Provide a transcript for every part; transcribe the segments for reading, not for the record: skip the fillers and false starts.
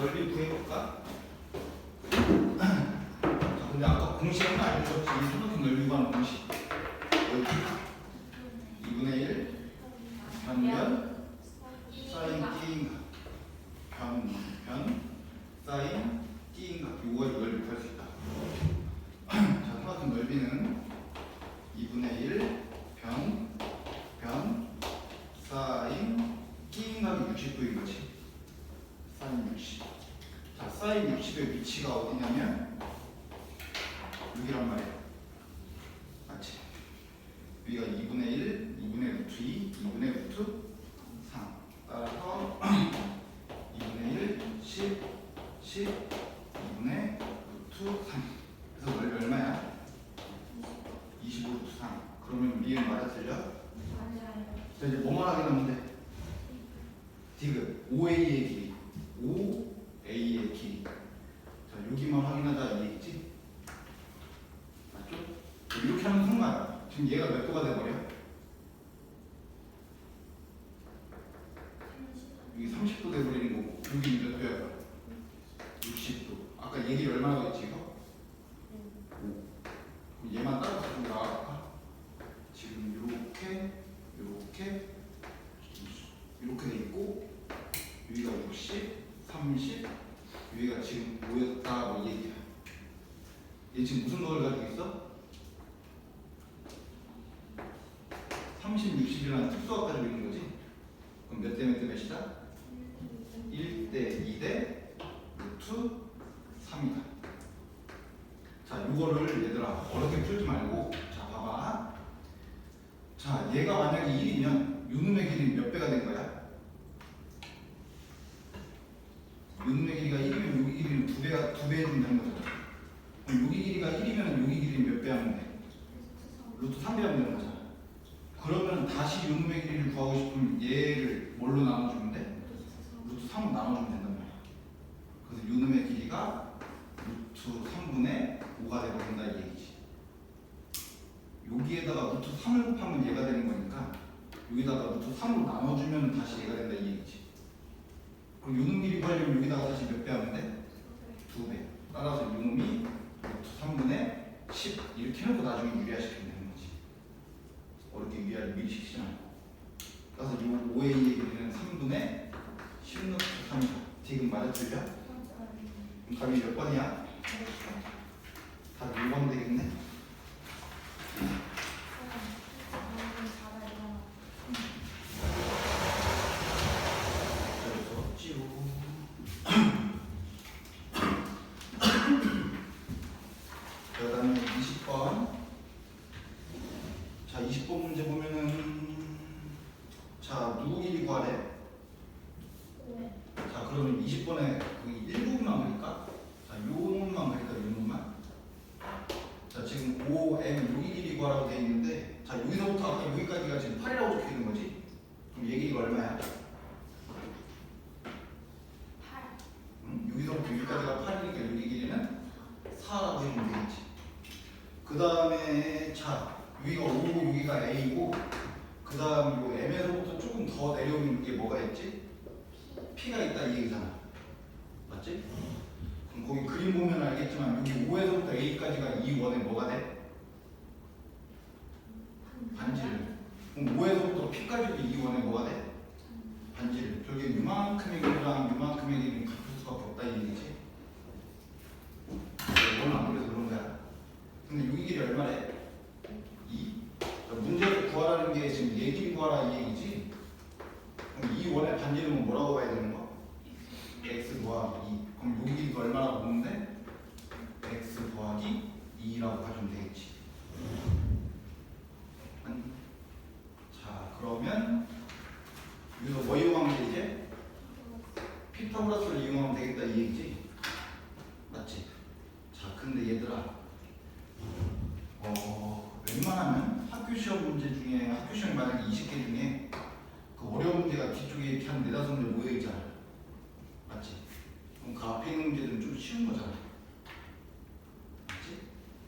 넓이 구해볼까? 자, 근데 아까 공식 하나 알려줬지. 이 삼각형 넓이 구하는 공식. 여기 2분의 1 변변 사인 T인각 변 사인 T인각 요거 넓이 구할 수 있다. 자, 삼각형 넓이는 2분의 1 변 사인 T인각이 60도인 거지. 사인 60. 자, 사인 60의 위치가 어디냐면 여기란 말이야. 맞지? 여기가 2분의 1, 2분의 루트 2, 2분의 루트 3. 따라서 2분의 1, 10, 2분의 루트 3. 그래서 넓이 얼마야? 25 루트 3. 그러면 미은 맞아 틀려? 맞아요. 자, 이제 뭐만 확인하면 디귿 5A의 길이 5A의 길이. 자, 여기만 확인하자 이 얘기지? 맞죠? 이렇게 하는 순간 지금 얘가 몇 도가 돼버려? 여기 30도 돼버리는 거고 여기 몇 도야? 60도. 아까 얘기를 얼마나 했지 이거? 5. 그럼 얘만 따로 가지고 나갈까? 지금 이렇게 돼 있고 여기가 60, 30 여기가 지금 5였다 뭐 이 얘기야. 얘 지금 무슨 걸 가지고 있어? 30, 60이라는 특수가 가지고 있는 거지. 그럼 몇 대 몇이다? 1대 2대 루트 3이다. 자, 요거를 얘들아 어렵게 풀지 말고 자 봐봐. 자, 얘가 만약에 1이면 요놈의 길이는 몇 배가 된 거야? 요놈의 길이가 1이면 여기 길이는 2배 된다는 거잖아. 그럼 여기 길이가 1이면 여기 길이는 몇 배 하면 돼? 루트 3배 하면 되는 거잖아. 그러면 다시 요놈의 길이를 구하고 싶으면 얘를 뭘로 나눠주면 돼? 루트 3으로 나눠주면 된단 말이야. 그래서 요놈의 길이가 루트 3분의 5가 되버린다 이 얘기지. 여기에다가 루트 3을 곱하면 얘가 되는 거니까 여기다가 루트 3으로 나눠주면 다시 얘가 된다 이 얘기지. 그럼 요놈 길이 구하려면 여기다가 다시 몇 배 하면 돼? 2배. 따라서 요놈이 루트 3분의 10 이렇게 해놓고 나중에 유리화시키면 되는 거지. 어렵게 유리화를 미리 시키지 않고. 그래서 이 5A의 길이는 3분의 10 루트 3이다. 지금 맞아 틀려? 그럼 답이 몇 번이야? 답이 1번 되겠네? 그래서 찌우 그 다음에 20번. 자, 20번 문제 보면은 자, 누구 길이 구하래? 자, 그러면 20번에 거기 일부분만 그릴까? 자, 요 놈만 그릴까? 요 놈만? 자, 지금 5M 여기 길이 구하라고 돼 있는데 자, 여기서부터 아까 여기까지가 지금 8이라고 적혀 있는 거지? 그럼 얘 길이가 얼마야? 8. 여기서부터 여기까지가 8이니까 여기 길이는 4라고 해주면 되겠지. 그 다음에 자, 여기가 5고 여기가 A고 그 다음 요 M에서부터 조금 더 내려오는 게 뭐가 있지? P가 있다 이 얘기잖아. 맞지? 그럼 거기 그림 보면 알겠지만 여기 5에서부터 A까지가 이 원에 뭐가 돼? 반지름. 그럼 5에서부터 P까지도 이 원에 뭐가 돼? 반지름. 저기 요만큼의 길이랑 요만큼의 길이는 같을 수밖에 없다 이 얘기지. 이건 안 그래서 그런 거야. 근데 여기 길이 얼마래? 2. 문제를 구하라는 게 지금 얘 길이 구하라 이 얘기지. 그럼 이 원의 반지름은 뭐라고 봐야 되는 거? x 더하기 2. 그럼 여기 길이가 얼마라고 보는데? x 더하기 2라고 봐주면 되겠지. 자, 그러면 여기서 뭐 이용하면 되지? 피타고라스를 이용하면 되겠다 이 얘기지. 맞지? 자, 근데 얘들아 웬만하면 학교 시험 문제 중에 학교 시험 만약에 20개 중에 그 어려운 문제가 뒤쪽에 이렇게 한 4-5문제 모여있잖아. 맞지? 그럼 그 앞에 있는 문제들은 좀 쉬운 거잖아. 맞지?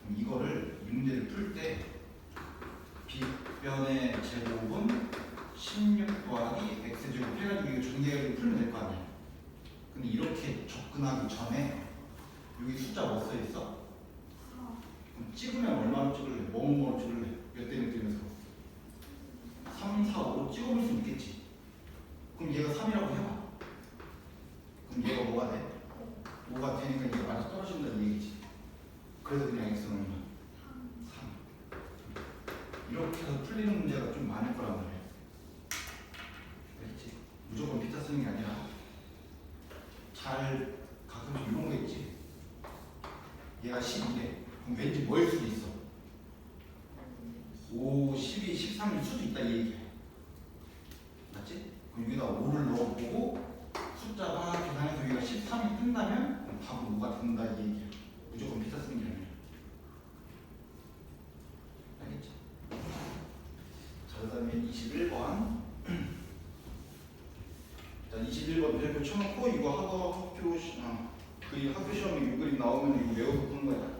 그럼 이거를 이 문제를 풀 때 빗변의 제곱은 16 더하기 x제곱 해가지고 이거 전개해가지고 풀면 될 거 아니야. 근데 이렇게 접근하기 전에 여기 숫자 뭐 써 있어? 4. 그럼 찍으면 얼마로 찍을래? 뭐로 찍을래? 몇 대 몇 되면서 3, 4, 5 찍어볼 수 있겠지. 그럼 얘가 3이라고 해봐. 그럼 얘가 뭐가 돼? 5가 되니까 얘가 맞아 떨어진다는 얘기지. 그래서 그냥 x는 얼마? 3. 이렇게 해서 풀리는 문제가 좀 많을 거란 말이야. 알겠지? 무조건 피타 쓰는 게 아니라 잘 가끔씩 이런 거 있지. 얘가 12래. 그럼 왠지 뭐일 수도 있어? 5, 12, 13일 수도 있다 이 얘기야. 맞지? 그럼 여기다 5를 넣어보고 숫자가 계산해서 여기가 13이 뜬다면 그럼 답은 5가 된다 이 얘기야. 무조건 피타 쓰는 게 아니라. 알겠지? 자, 그 다음에 21번. 자, 21번 별표 쳐놓고 이거 학교 시험에 이 그림 나오면 이거 외워서 푸는 거야.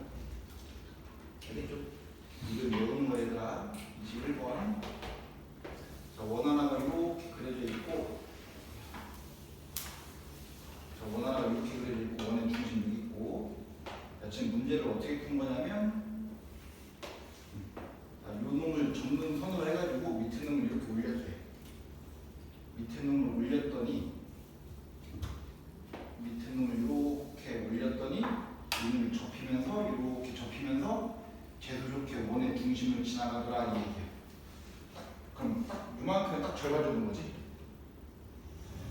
알겠죠? 이걸 외우는 거 얘들아. 21번. 자, 원 하나가 이렇게 그려져 있고, 자, 원 하나가 이렇게 그려져 있고, 원의 중심 여기 있고. 자, 지금 문제를 어떻게 푼 거냐면, 자, 요 놈을 접는 선으로 해가지고 밑에 놈을 이렇게 올려줘. 밑에 놈을 올렸더니, 이 놈을 접히면서 이렇게 접히면서 제도 좋게 원의 중심을 지나가더라 이 얘기야. 그럼 딱 요만큼 딱 절반 정도 거지?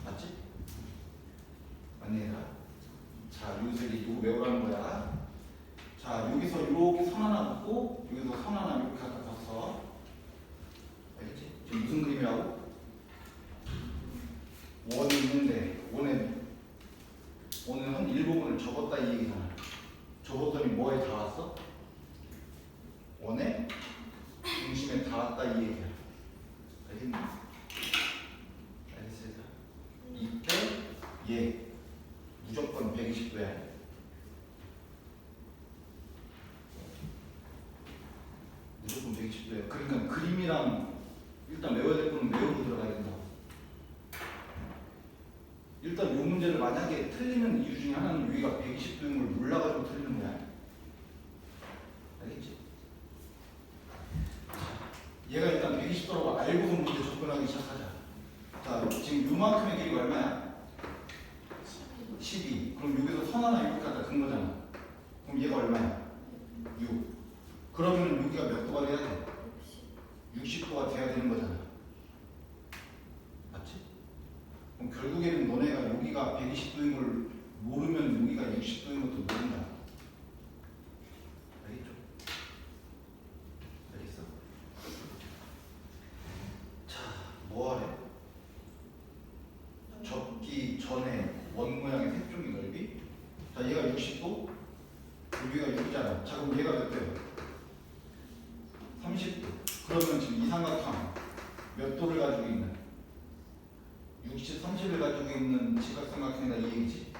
맞지? 맞니 얘들아? 자, 여기서 이제 이거 외우라는 거야. 자, 여기서 이렇게 선 하나 긋고 여기서 선 하나 이렇게 갖다 뒀어. 알겠지? 지금 무슨 그림이라고? 원이 있는데 원은 한 일부분을 접었다 이 얘기잖아. 접었더니 뭐에 닿았어? 원의 중심에 닿았다 이 얘기야. 알겠니? 알겠어? 이때 얘 무조건 120도야. 무조건 120도야. 그러니까 그림이랑 일단 외워야 될 거는 외우고 들어가야 된다. 일단 이 문제를 만약에 틀리는 이유 중에 하나는 여기가 120도인 걸 몰라가지고 틀리는 거야. 알겠지? 얘가 일단 120도라고 알고서 문제 접근하기 시작하자. 자, 지금 요만큼의 길이가 얼마야? 12. 그럼 여기서 선 하나 이렇게 갖다 근 거잖아. 그럼 얘가 얼마야? 6. 그러면 여기가 몇 도가 돼야 돼? 60도가 돼야 되는 거잖아. 맞지? 그럼 결국에는 너네가 여기가 120도인 걸 모르면 여기가 60도인 것도 모른다. 알겠죠? 알겠어? 자, 뭐 하래? 접기 전에 원 모양의 색종이 넓이. 자, 얘가 60도, 여기가 6이잖아. 자, 그럼 얘가 몇 도야? 30도. 그러면 지금 이 삼각형 몇 도를 가지고 있는? 60, 30을 가지고 있는 직각삼각형이다 이 얘기지.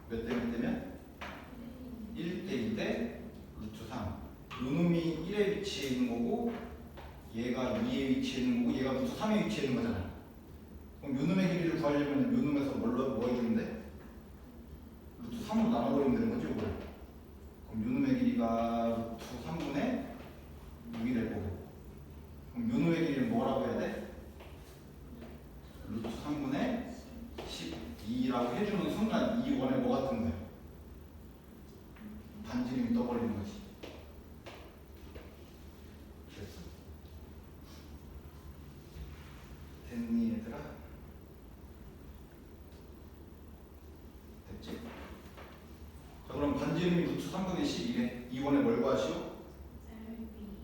몇 대 몇 대면? 1대 2대 루트 3. 요 놈이 1에 위치해 있는 거고 얘가 2에 위치해 있는 거고 얘가 루트 3에 위치해 있는 거잖아. 그럼 요 놈의 길이를 구하려면 요 놈에서 뭐 해주는데? 루트 3으로 나눠버리면 되는 거지 이걸. 그럼 요 놈의 길이가 루트 3분의 6이 될 거고. 그럼 요 놈의 길이는 뭐라고 해야 돼? 루트 3분의 12라고 해주는 순간 이 원에 뭐가 뜬 거야? 반지름이 떠버리는 거지. 됐어? 됐니 얘들아? 됐지? 자, 그럼 반지름이 루트 3분의 12래. 이 원에 뭘 구하시오?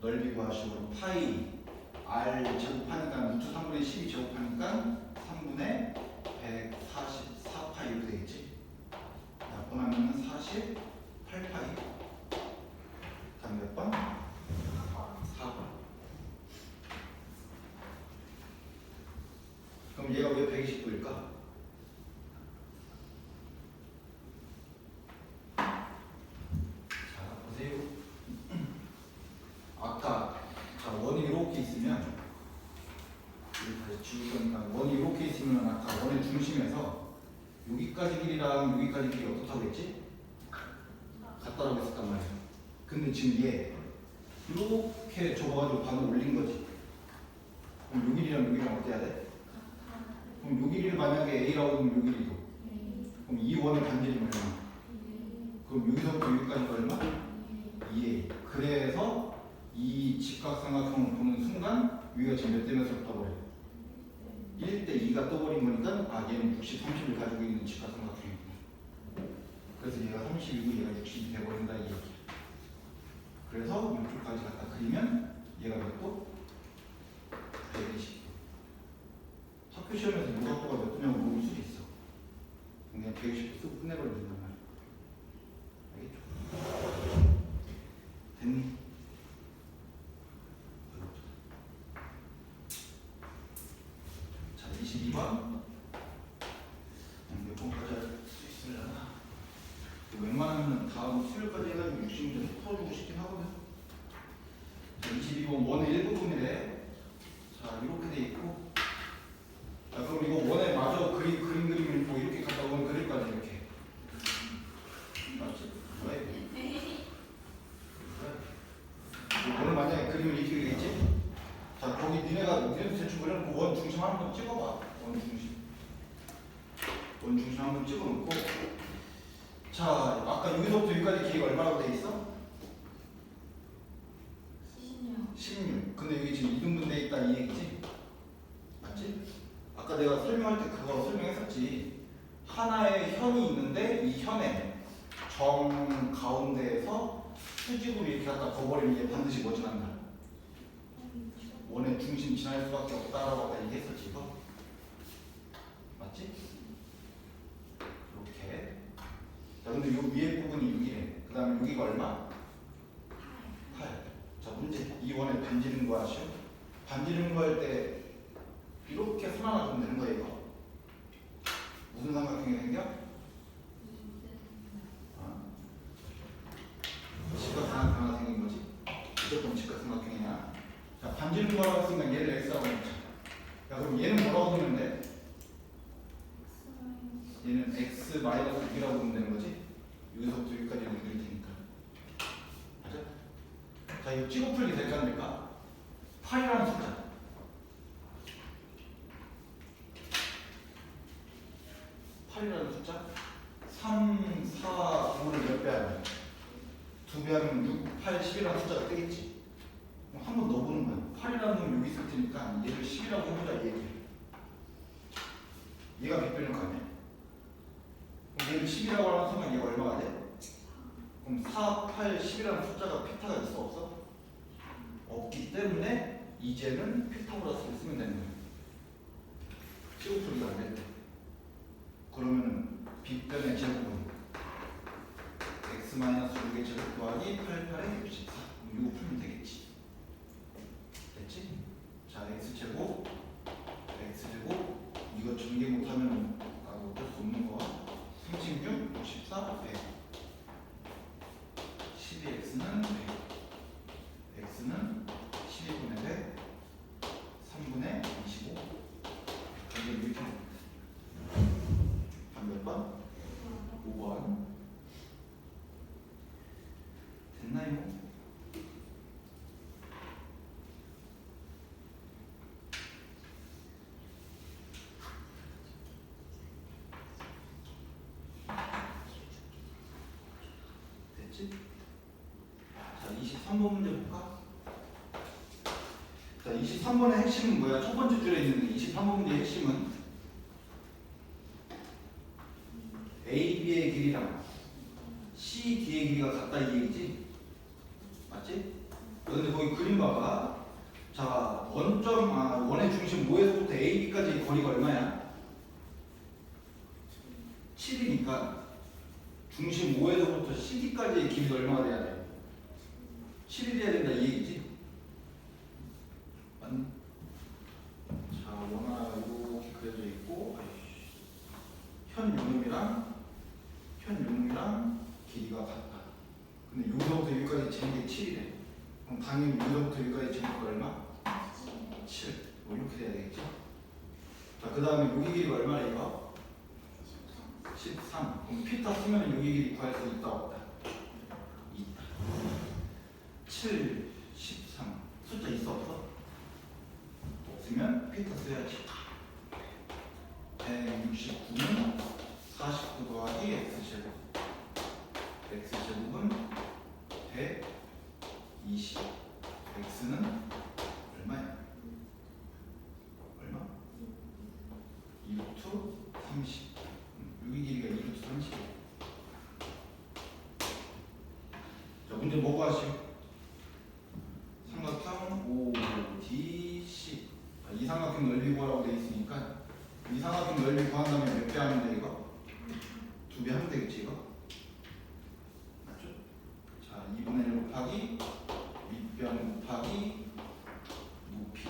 넓이 구하시오. 파이 r 제곱하니까 루트 3분의 12 제곱하니까 3분의 144파이 이렇게 되겠지? 약분하면 48파이. 다음 몇 번? 4번. 그럼 얘가 왜 120도일까? 자, 보세요. 아까 자, 원이 이렇게 있으면 다시 지울 거니까 원이 이렇게 있으면 아까 원의 중심에서 여기까지 길이랑 여기까지 길이 어떻다고 했지? 같다라고 했었단 말이야. 근데 지금 얘 이렇게 접어가지고 반을 올린 거지. 그럼 요 길이랑 요 길이랑 어때야 돼? 그럼 요 길이를 만약에 A라고 하면 요 길이도. 그럼 이 원의 반지름은 얼마? 그럼 여기서부터 여기까지가 얼마? 2A. 그래서 이 직각삼각형을 보는 순간 위가 지금 몇 대 몇으로 떠버려? 1대 2가 떠버린 거니까 아 얘는 60, 30을 가지고 있는 직각삼각형이구나. 그래서 얘가 30이고 얘가 60이 돼버린다 이 얘기야. 그래서 이쪽까지 갖다 그리면 얘가 몇 도? 120도. 학교 시험에서 무각도가 몇 도냐고 물을 수도 있어. 그냥 120도 쓰고 끝내버리면 된단 말이야. 알겠죠? 됐니? 자, 22번. 몇 번까지 할 수 있으려나? 웬만하면 다음 수요일까지 해가지고 60문제 풀어주고 싶긴 하거든. 자, 22번 원의 일부분이래. 자, 이렇게 돼 있고. 자, 그럼 이거 원에 마저 그림 그림을 뭐 이렇게 갖다 원 그릴 거야, 이렇게. 맞지? 왜? 오늘 만약에 그림을 이렇게 그리겠지? 자, 거기 니네도 대충 그려놓고 원 중심 한번 찍어봐. 원 중심. 원 중심 한번 찍어놓고. 자, 아까 여기서부터 여기까지 길이가 얼마라고 돼 있어? 16. 근데 여기 지금 이등분돼 있다 이 얘기지? 맞지? 아까 내가 설명할 때 그거 설명했었지. 하나의 현이 있는데 이 현에 정 가운데에서 수직으로 이렇게 갖다 거버리면 이게 반드시 뭐지 난다? 원의 중심 지날 수밖에 없다라고 아까 얘기했었지 이거? 맞지? 이렇게. 자, 근데 요 위에 부분이 6이래. 그 다음에 여기가 얼마? 8. 자, 문제. 이 원의 반지름 구하시오. 반지름 구할 때 이렇게 손 하나 주면 되는 거예요, 이거. 무슨 삼각형이 생겨? 직각삼각형 하나 생긴 거지. 무조건 직각삼각형이야. 자, 반지름 구하라고 했으니까 얘를 x라고 해놓자. 야, 그럼 얘는 뭐라고 보면 돼? 얘는 x 마이너스 6이라고 보면 되는 거지? 여기서부터 여기까지 연결 테니까. 맞아? 자, 이거 찍어 풀기 될까 안 될까? 8이라는 숫자. 8이라는 숫자? 3, 4, 5를 몇 배 하면? 2배 하면 6, 8, 10이라는 숫자가 뜨겠지? 한 번 넣어보는 거야. 8이라는 놈이 여기 있을 테니까 얘를 10이라고 해보자 이 얘기야. 얘가 빗변일 거 아니야? 그럼 얘를 10이라고 하는 순간 얘가 얼마가 돼? 그럼 4, 8, 10이라는 숫자가 피타가 있어 없어? 없기 때문에 이제는 피타고라스를 쓰면 되는 거야. 찍어풀기가 안 될 때. 그러면은 빗변의 제곱은 x-6의 제곱 더하기 8, 8의 64. 이거 풀면 되겠지. 됐지? 자, x제곱, x제곱 이거 전개 못하면 어쩔 수 없는 거야. 36, 64, 100. 12x는 100. x는 12분의 100, 3분의 25. 이게 이렇게 한 몇 번? 5번. 됐나요? 됐지? 자, 23번 문제 볼까? 자, 23번의 핵심은 뭐야? 첫 번째 줄에 있는 23번 문제의 핵심은 AB의 길이랑 CD의 길이가 같다 이 얘기지? 맞지? 근데 거기 그림 봐봐. 자, 원의 중심 모에서부터 AB까지 거리가 얼마야? 7이니까 중심 5에서부터 CD까지의 길이가 얼마가 돼야 돼? 7이 돼야 된다 이 얘기지? 맞니? 자, 원하나 이렇게 그려져 있고 현 요놈이랑 길이가 같다. 근데 여기서부터 여기까지 재는 게 7이래. 그럼 당연히 여기서부터 여기까지 재는 거 얼마? 7. 뭐 이렇게 돼야 되겠죠? 자, 그 다음에 여기 길이가 얼마래 이거? 13. 그럼 피타 쓰면 여기 길이 구할 수 있다 없다? 있다. 7, 13. 숫자 있어 없어? 없으면 피타 써야지. 169는 49 더하기 x제곱. x제곱은 120. x는 얼마야? 얼마? 2루트 30. 여기 길이가 2루트 30. 자, 문제 뭐고 하시오? 삼각형 ODC. 자, 이 삼각형 넓이 구하라고 돼 있으니까 이 삼각형 넓이 구한다면 몇 배 하면 돼 이거? 2배 하면 되겠지 이거? 맞죠? 자, 2분의 1 곱하기 밑변 곱하기 높이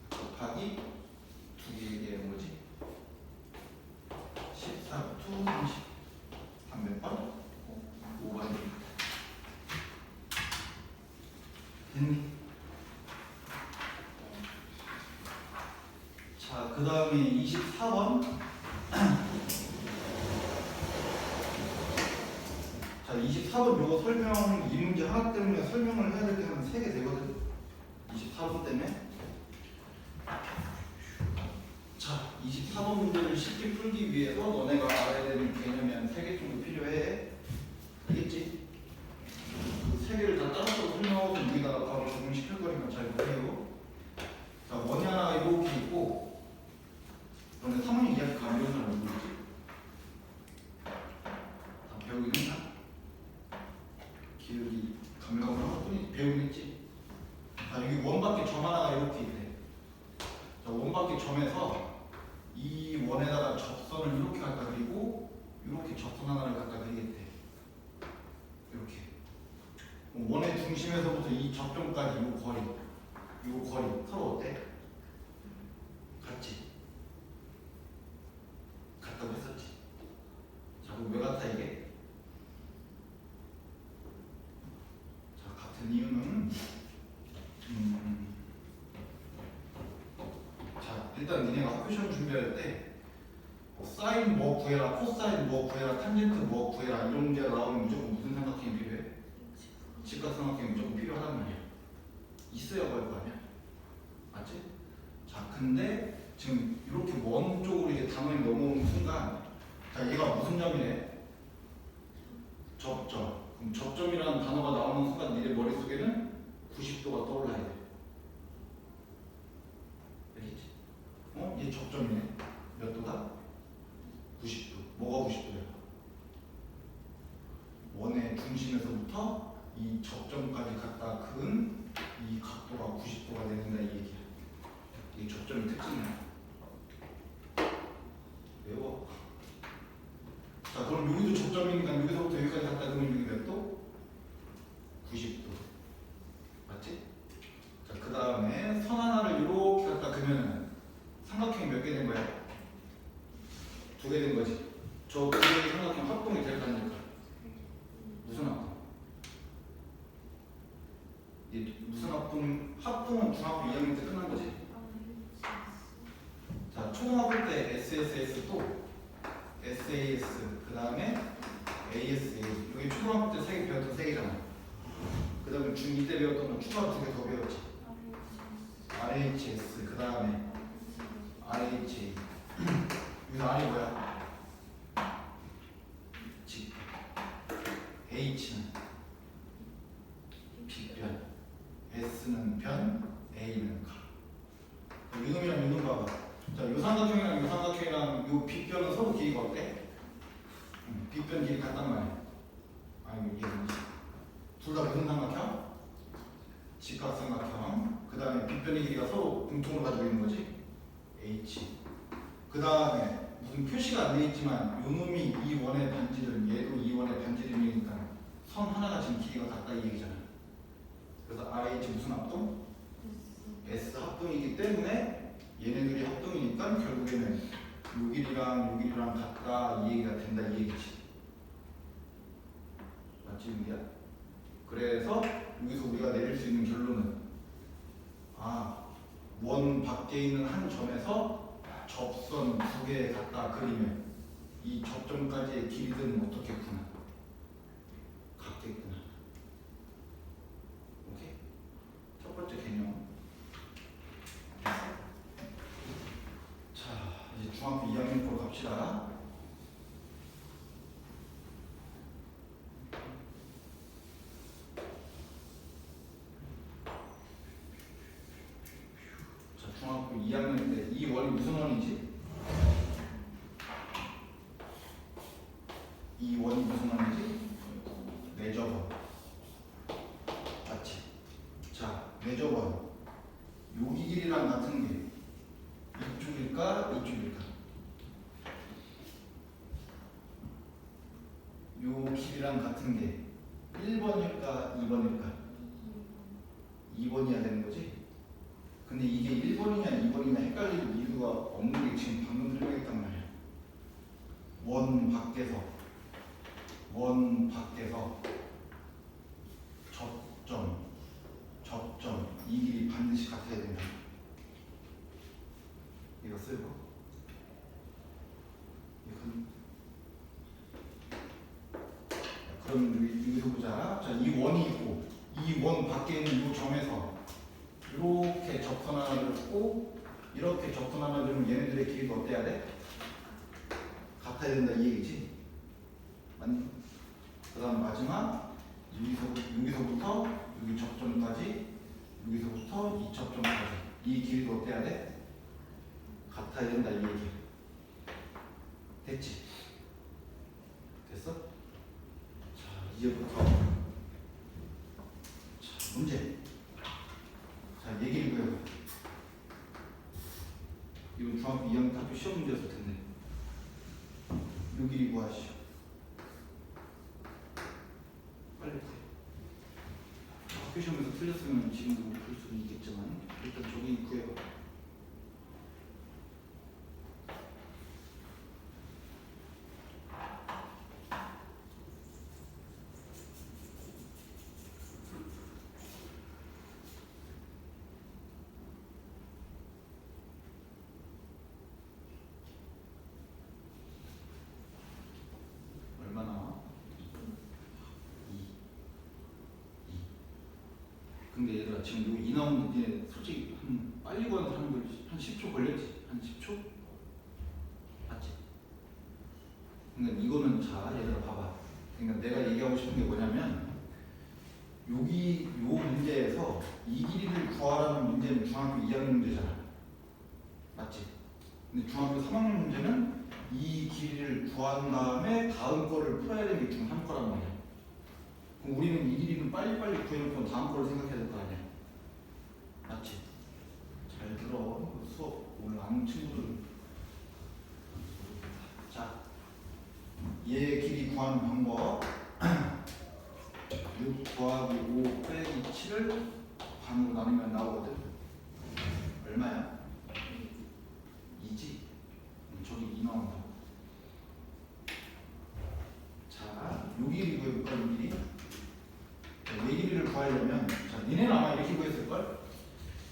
곱하기 2개 얘기하는 거지. 14부터 30. 한 몇 번? 5번. 됐니? 자, 그 다음에 24번. 자, 24번 요거 설명, 이 문제 하나 때문에 설명을 해야 될 게 한 3개 되거든. 24번 때문에. 자, 24번 문제를 쉽게 풀기 위해서 너네가 알아야 되는 개념이 한 3개 정도 필요해. 알겠지? 그 3개를 다 따로따로 설명하고 여기다가 바로 적용시킬 거니까 잘 보세요. 자, 원이 하나가 이렇게 있고 너네 사모님 이야기 가면 사람 누구지? 다 배우긴 했나? 기억이 감각으로 뿐이 배우긴 했지? 자, 여기 원밖에 점 하나가 이렇게 있네. 자, 원밖에 점에서 이 원에다가 접선을 이렇게 갖다 그리고 이렇게 접선 하나를 갖다 그리겠대. 이렇게. 원의 중심에서부터 이 접점까지 이 거리 서로 어때? 같지? 같다고 했었지. 자, 그럼 왜 같아 이게? 자, 같은 이유는 자, 일단 니네가 학교 시험 준비할 때 사인 뭐 구해라, 코사인 뭐 구해라, 탄젠트 뭐 구해라 이런 문제가 나오면 무조건 무슨 삼각형이 필요해? 직각삼각형이 무조건 필요하단 말이야. 있어야 할 거 아니야. 맞지? 자, 근데 지금 이렇게 먼 쪽으로 이게 단원이 넘어오는 순간 자, 얘가 무슨 점이래? 접점. 그럼 접점이라는 단어가 나오는 순간 니네 머릿속에는 90도가 떠올라야 돼. 알겠지? 얘 접점이네. 몇 도다? 90도. 뭐가 90도야? 원의 중심에서부터 이 접점까지 갖다 그은 이 각도가 90도가 된다 이 얘기야. 이게 접점의 특징이야. 외워. 자, 그럼 여기도 접점이니까 여기서부터 여기까지 갖다 그으면 여기 몇 도? 90도. 맞지? 자, 그 다음에 선 하나를 이렇게 갖다 그으면 삼각형이 몇 개 된 거야? 2개 된 거지. 저 2개의 삼각형 합동이 될까 안 될까? 무슨 합동? 무슨 합동? 합동은 중학교 2학년 때 끝난 거지. 자, 초등학교 때 SSS 또 SAS 그 다음에 ASA 여기 초등학교 때 3개 배웠던 3개잖아. 그 다음에 중2 때 배웠던 건 추가 2개 더 배웠지. RHS 그 다음에 RHA 여기서 R이 뭐야? 직 H는 빗변 S는 변 A는 가. 요놈이랑 요놈 봐봐. 자, 요 삼각형이랑 요 삼각형이랑 요 빗변은 서로 길이가 어때? 빗변 길이 같단 말이야. 아니 이게 둘 다 무슨 삼각형? 직각삼각형. 그 다음에 빗변의 길이가 서로 공통으로 가지고 있는 거지. H. 그 다음에 무슨 표시가 안 돼 있지만 요 놈이 이 원의 반지름, 얘도 이 원의 반지름이니까 선 하나가 지금 길이가 같다 이 얘기잖아. 그래서 RH 무슨 합동? S 합동이기 때문에 얘네들이 합동이니까 결국에는 요 길이랑 같다 이 얘기가 된다 이 얘기지. 맞지 윤기야? 그래서 여기서 우리가 내릴 수 있는 결론은 원 밖에 있는 한 점에서 접선 2개 갖다 그리면 이 접점까지의 길이는 어떻겠구나. 같겠구나. 오케이? 첫 번째 개념. 자, 이제 중학교 2학년 보러 갑시다. 자, 중학교 2학년 때 이 원이 무슨 원이지? 이 원이 무슨 원이지? 내접원. 맞지? 자, 내접원. 여기 길이랑 같은 게 이쪽일까? 이쪽일까? 요 길이랑 같은 게 1번일까? 2번일까? 2번이어야 되는 거지? 근데 이게 1번이냐 2번이냐 헷갈릴 이유가 없는 게 지금 방금 설명했단 말이야. 원 밖에서 접점 이 길이 반드시 같아야 된다. 이거 쓰고 그럼 여기서 보자. 자, 이 원이 있고 이 원 밖에 있는 이 점에서 이렇게 접선 하나 그렸고 이렇게 접선 하나 그리면 얘네들의 길이가 어때야 돼? 같아야 된다 이 얘기지? 맞니? 그 다음 마지막 여기서부터 여기 접점까지 여기서부터 이 접점까지 이 길이도 어때야 돼? 같아야 된다 이 얘기야. 됐지? 됐어? 자, 이제부터 자, 문제. 자, 얘기를 보여. 이건 중학교 2학년 학교 시험 문제였을 텐데. 요 길이 구하시오. 빨리 보세요. 학교 시험에서 틀렸으면 지금도 못 풀 수도 있겠지만 일단 저기 구해봐. 얼마 나와? 2. 근데 얘들아 지금 이 나오는 게 솔직히 한 빨리 구하는 사람들 한 10초 걸렸지? 한 10초? 맞지? 그러니까 이거는 자 얘들아 봐봐. 그러니까 내가 얘기하고 싶은 게 뭐냐면 여기 요 문제에서 이 길이를 구하라는 문제는 중학교 2학년 문제잖아. 맞지? 근데 중학교 3학년 문제는 이 길이를 구한 다음에 다음 거를 풀어야 되는 게 중 한 거란 말이야. 그럼 우리는 이 길이는 빨리빨리 구해놓고 다음 거를 생각해야 될 거 아니야. 맞지? 잘 들어. 수업 오늘 아는 친구들. 자, 얘 길이 구하는 방법. 6 더하기 5 빼기 7을 반으로 나누면 나오거든. 얼마야? 2지? 저기 2 나온다. 자, 요 길이 구해볼까? 요 길이? 자, 얘 길이를 구하려면 자, 니네는 아마 이렇게 구했을걸?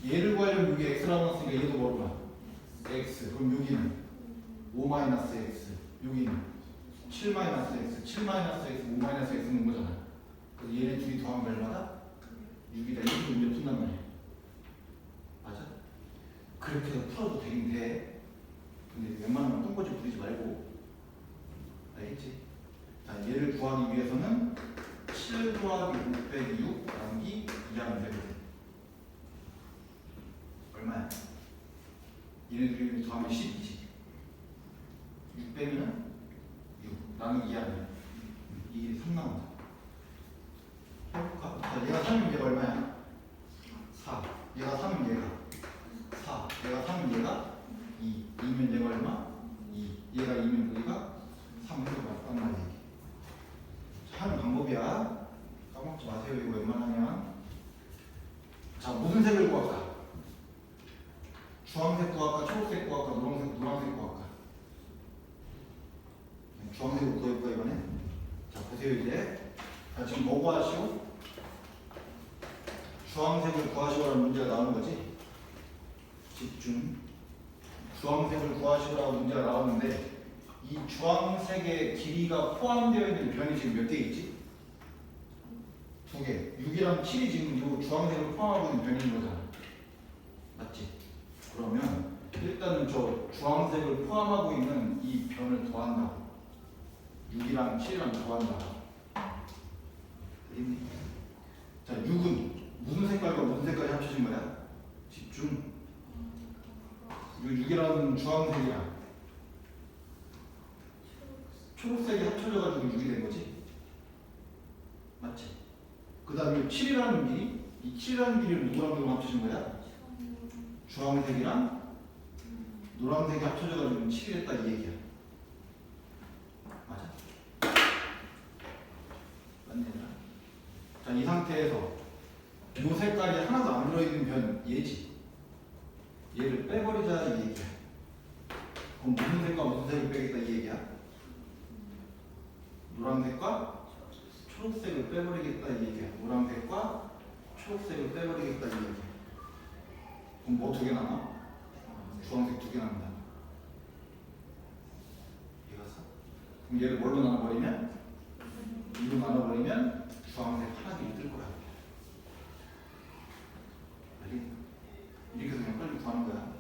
얘를 구하려면 여기 x라고 했으니까 얘도 뭐로 봐? x. 그럼 여기는 5-x. 여기는 7-x. 7-x, 5-x는 거잖아. 그래서 얘네 둘이 더하면 얼마다? 6이다. 이렇게 문제 푼단 말이야. 맞아? 그렇게 해서 풀어도 되긴 돼. 근데 웬만하면 똥꼬지 부리지 말고. 알겠지? 자, 얘를 구하기 위해서는 7 더하기 5 빼기 6 나누기 2하면 되거든. 얼마야? 얘네들이 더하면 12지. 6 빼면 6 나누기 2하면 이게 3 나온다. 해볼까? 자, 얘가 3이면 얘가 얼마야? 4. 얘가 3이면 얘가 4. 얘가 3이면 얘가 2. 2면 얘가 얼마? 2. 얘가 2면 여기가 3 해서 맞단 말이야. 하는 방법이야. 까먹지 마세요. 이거 웬만하면. 자, 무슨 색을 구할까? 주황색 구할까? 초록색 구할까? 노란색 구할까? 주황색으로 구해볼까 이번에? 자, 보세요 이제. 자, 지금 뭐 구하시오? 주황색을 구하시오라는 문제가 나오는 거지? 집중. 주황색을 구하시오라고 문제가 나오는데 이 주황색의 길이가 포함되어 있는 변이 지금 몇 개 있지? 2개. 6이랑 7이 지금 이 주황색을 포함하고 있는 변인 거잖아. 맞지? 그러면 일단은 저 주황색을 포함하고 있는 이 변을 더한다고. 6이랑 7이랑 더한다고. 알겠니? 자, 6은 무슨 색깔과 무슨 색깔이 합쳐진 거야? 집중. 이 6이라는 주황색이랑 초록색이 합쳐져가지고 6이 된 거지? 맞지? 그 다음에 7이라는 길이? 이 7이라는 길이를 누구랑 누구랑 합쳐진 거야? 주황색이랑 노란색이 합쳐져가지고 7이 됐다 이 얘기야. 맞아? 맞네. 자, 이 상태에서 이 색깔이 하나도 안 들어있는 변 얘지? 얘를 빼버리자 이 얘기야. 그럼 무슨 색과 무슨 색을 빼겠다 이 얘기야? 노란색과 초록색을 빼버리겠다 이 얘기야. 노란색과 초록색을 빼버리겠다 이 얘기야. 그럼 뭐 2개 남아? 주황색 2개 남는다. 이해갔어? 그럼 얘를 뭘로 나눠버리면? 2로 나눠버리면 주황색 하나씩 뜰 거야. 알겠니? 이렇게 해서 그냥 빨리 구하는 거야.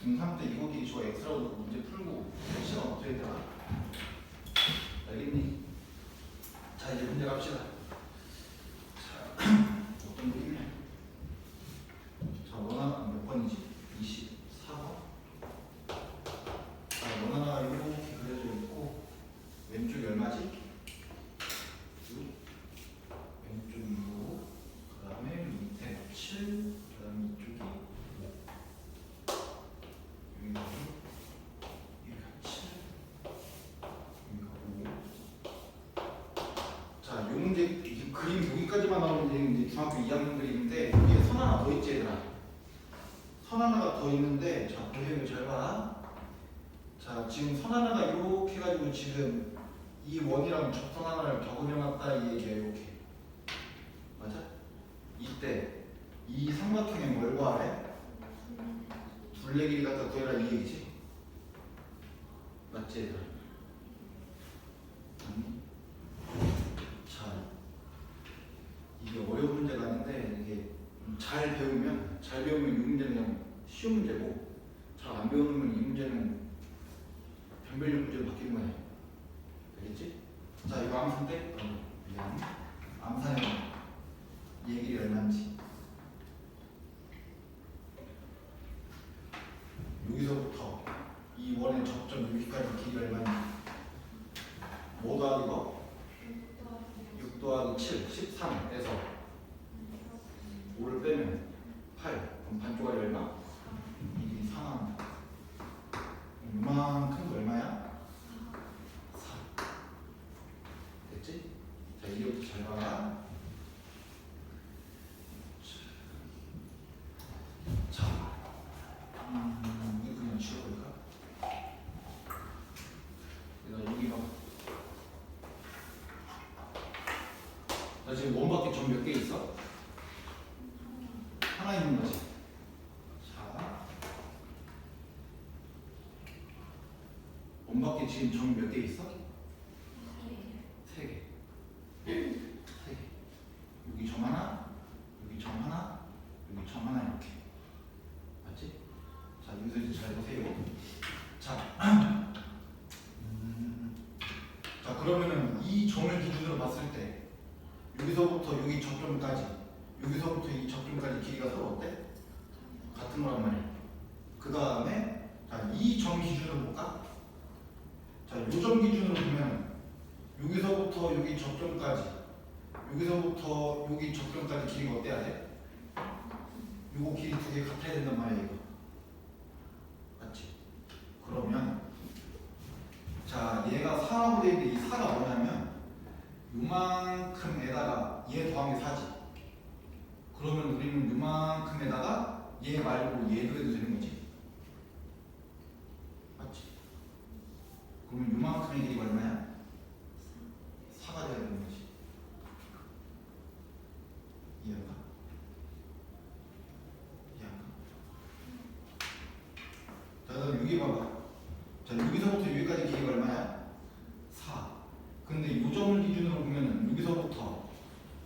3 때 이거 길이 저 x라고 문제 풀고 시간 어떻게 되나? 알겠니? 자, 이제 문제 갑시다. 자, 어떤 그림이냐? 자, 원하나 몇 번이지? 24번. 자, 원하나 이렇게 그려져 있고 왼쪽이 얼마지? 6. 왼쪽 6. 그 다음에 밑에 7. 그 다음에 이쪽이 5. 자, 요 문제 이 그림 여기까지만 나오면 이제 중학교 2학년 그림인데 여기에 선 하나 더 있지 얘들아. 선 하나가 더 있는데 자, 보세요. 잘 봐. 자, 지금 선 하나가 이렇게 해가지고 지금 이 원이랑 접선 하나를 더 그려놨다 이 얘기야. 이렇게 맞아? 이때 이 삼각형의 뭘 구하래? 둘레 길이 갖다 구해라 이 얘기지? 맞지 얘들아? 아니? 자, 이게 어려운 문제가 아닌데 이게 잘 배우면 이 문제는 그냥 쉬운 문제고 잘 안 배우면 이 문제는 변별력 문제로 바뀌는 거야. 알겠지? 자, 이거 암산 때 미안. 암산의 얘기를 얼마인지 여기서부터 이 원의 접점 여기까지 길이 얼마인지 뭐 더하기 뭐? 6 더하기 7, 13에서 5를 빼면 8. 그럼 반조각이 얼마? 이 상하입니다. 이만큼 얼마야? 4. 됐지? 자, 이제부터 잘 봐라. 자, 이거 그냥 지워볼까? 여기 봐. 나 지금 원밖에 점 몇 개 있어? 하나 있는 거지. 자, 원밖에 지금 점 몇 개 있어? 3개. 3개. 여기 점 하나, 여기 점 하나, 여기 점 하나 이렇게. 맞지? 자, 여기서 이제 잘 보세요. 자, 자 그러면은 이 점을 기준으로 봤을 때 여기 접점까지 여기서부터 이 접점까지 길이가 서로 어때? 같은 거란 말이야. 그 다음에 이 점 기준으로 볼까? 자, 요 점 기준으로 보면 여기서부터 여기 접점까지 여기서부터 여기 접점까지 길이가 어때야 돼? 요거 길이 두 개 같아야 된단 말이야 이거. 맞지? 그러면 자 얘가 4라고 돼 있는데 이 4가 뭐냐면 요만큼에다가 얘 더하면 4지. 그러면 우리는 요만큼에다가 얘 말고 얘도 해도 되는 거지. 맞지? 그러면 요만큼의 길이가 얼마야? 4가 돼야 되는 거지. 이해가? 이해가? 자, 그다음 여기 봐봐. 자, 여기서부터 여기까지 길이가 얼마야? 4. 근데 요 점을 기준으로 보면은 여기서부터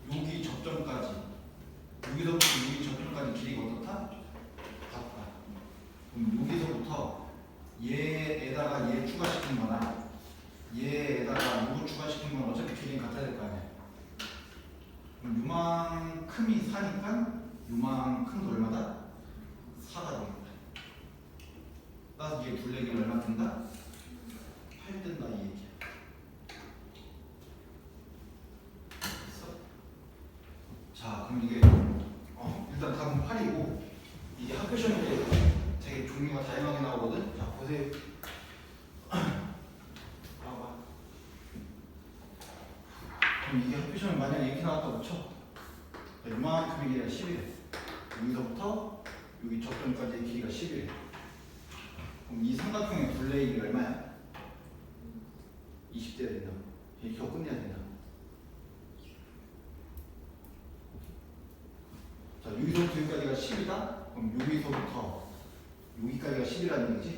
여기 접점까지 여기서부터 여기 접점까지 길이가 어떻다? 같다. 그럼 여기서부터 얘에다가 얘 추가시킨 거나 얘에다가 요거 추가시킨 건 어차피 길이는 같아야 될 거 아니야. 그럼 요만큼이 4니까 요만큼도 얼마다? 4가 되겠다. 따라서 얘 둘레기는 얼마 든다? 8 든다 이 얘기야. 됐어? 자 그럼 이게 일단 답은 8이고 이게 학교 시험에 되게 종류가 다양하게 나오거든. 자 보세요. 봐봐. 그럼 이게 학교 시험에 만약에 이렇게 나왔다고 쳐. 이만큼의 길이가 10이래. 여기서부터 여기 접점까지의 길이가 10이래. 그럼 이 삼각형의 둘레의 길이가 얼마야? 20대야 된다. 이렇게 끝내야 된다. 자 여기서부터 여기까지가 10이다. 그럼 여기서부터 여기까지가 10이라는 얘기지.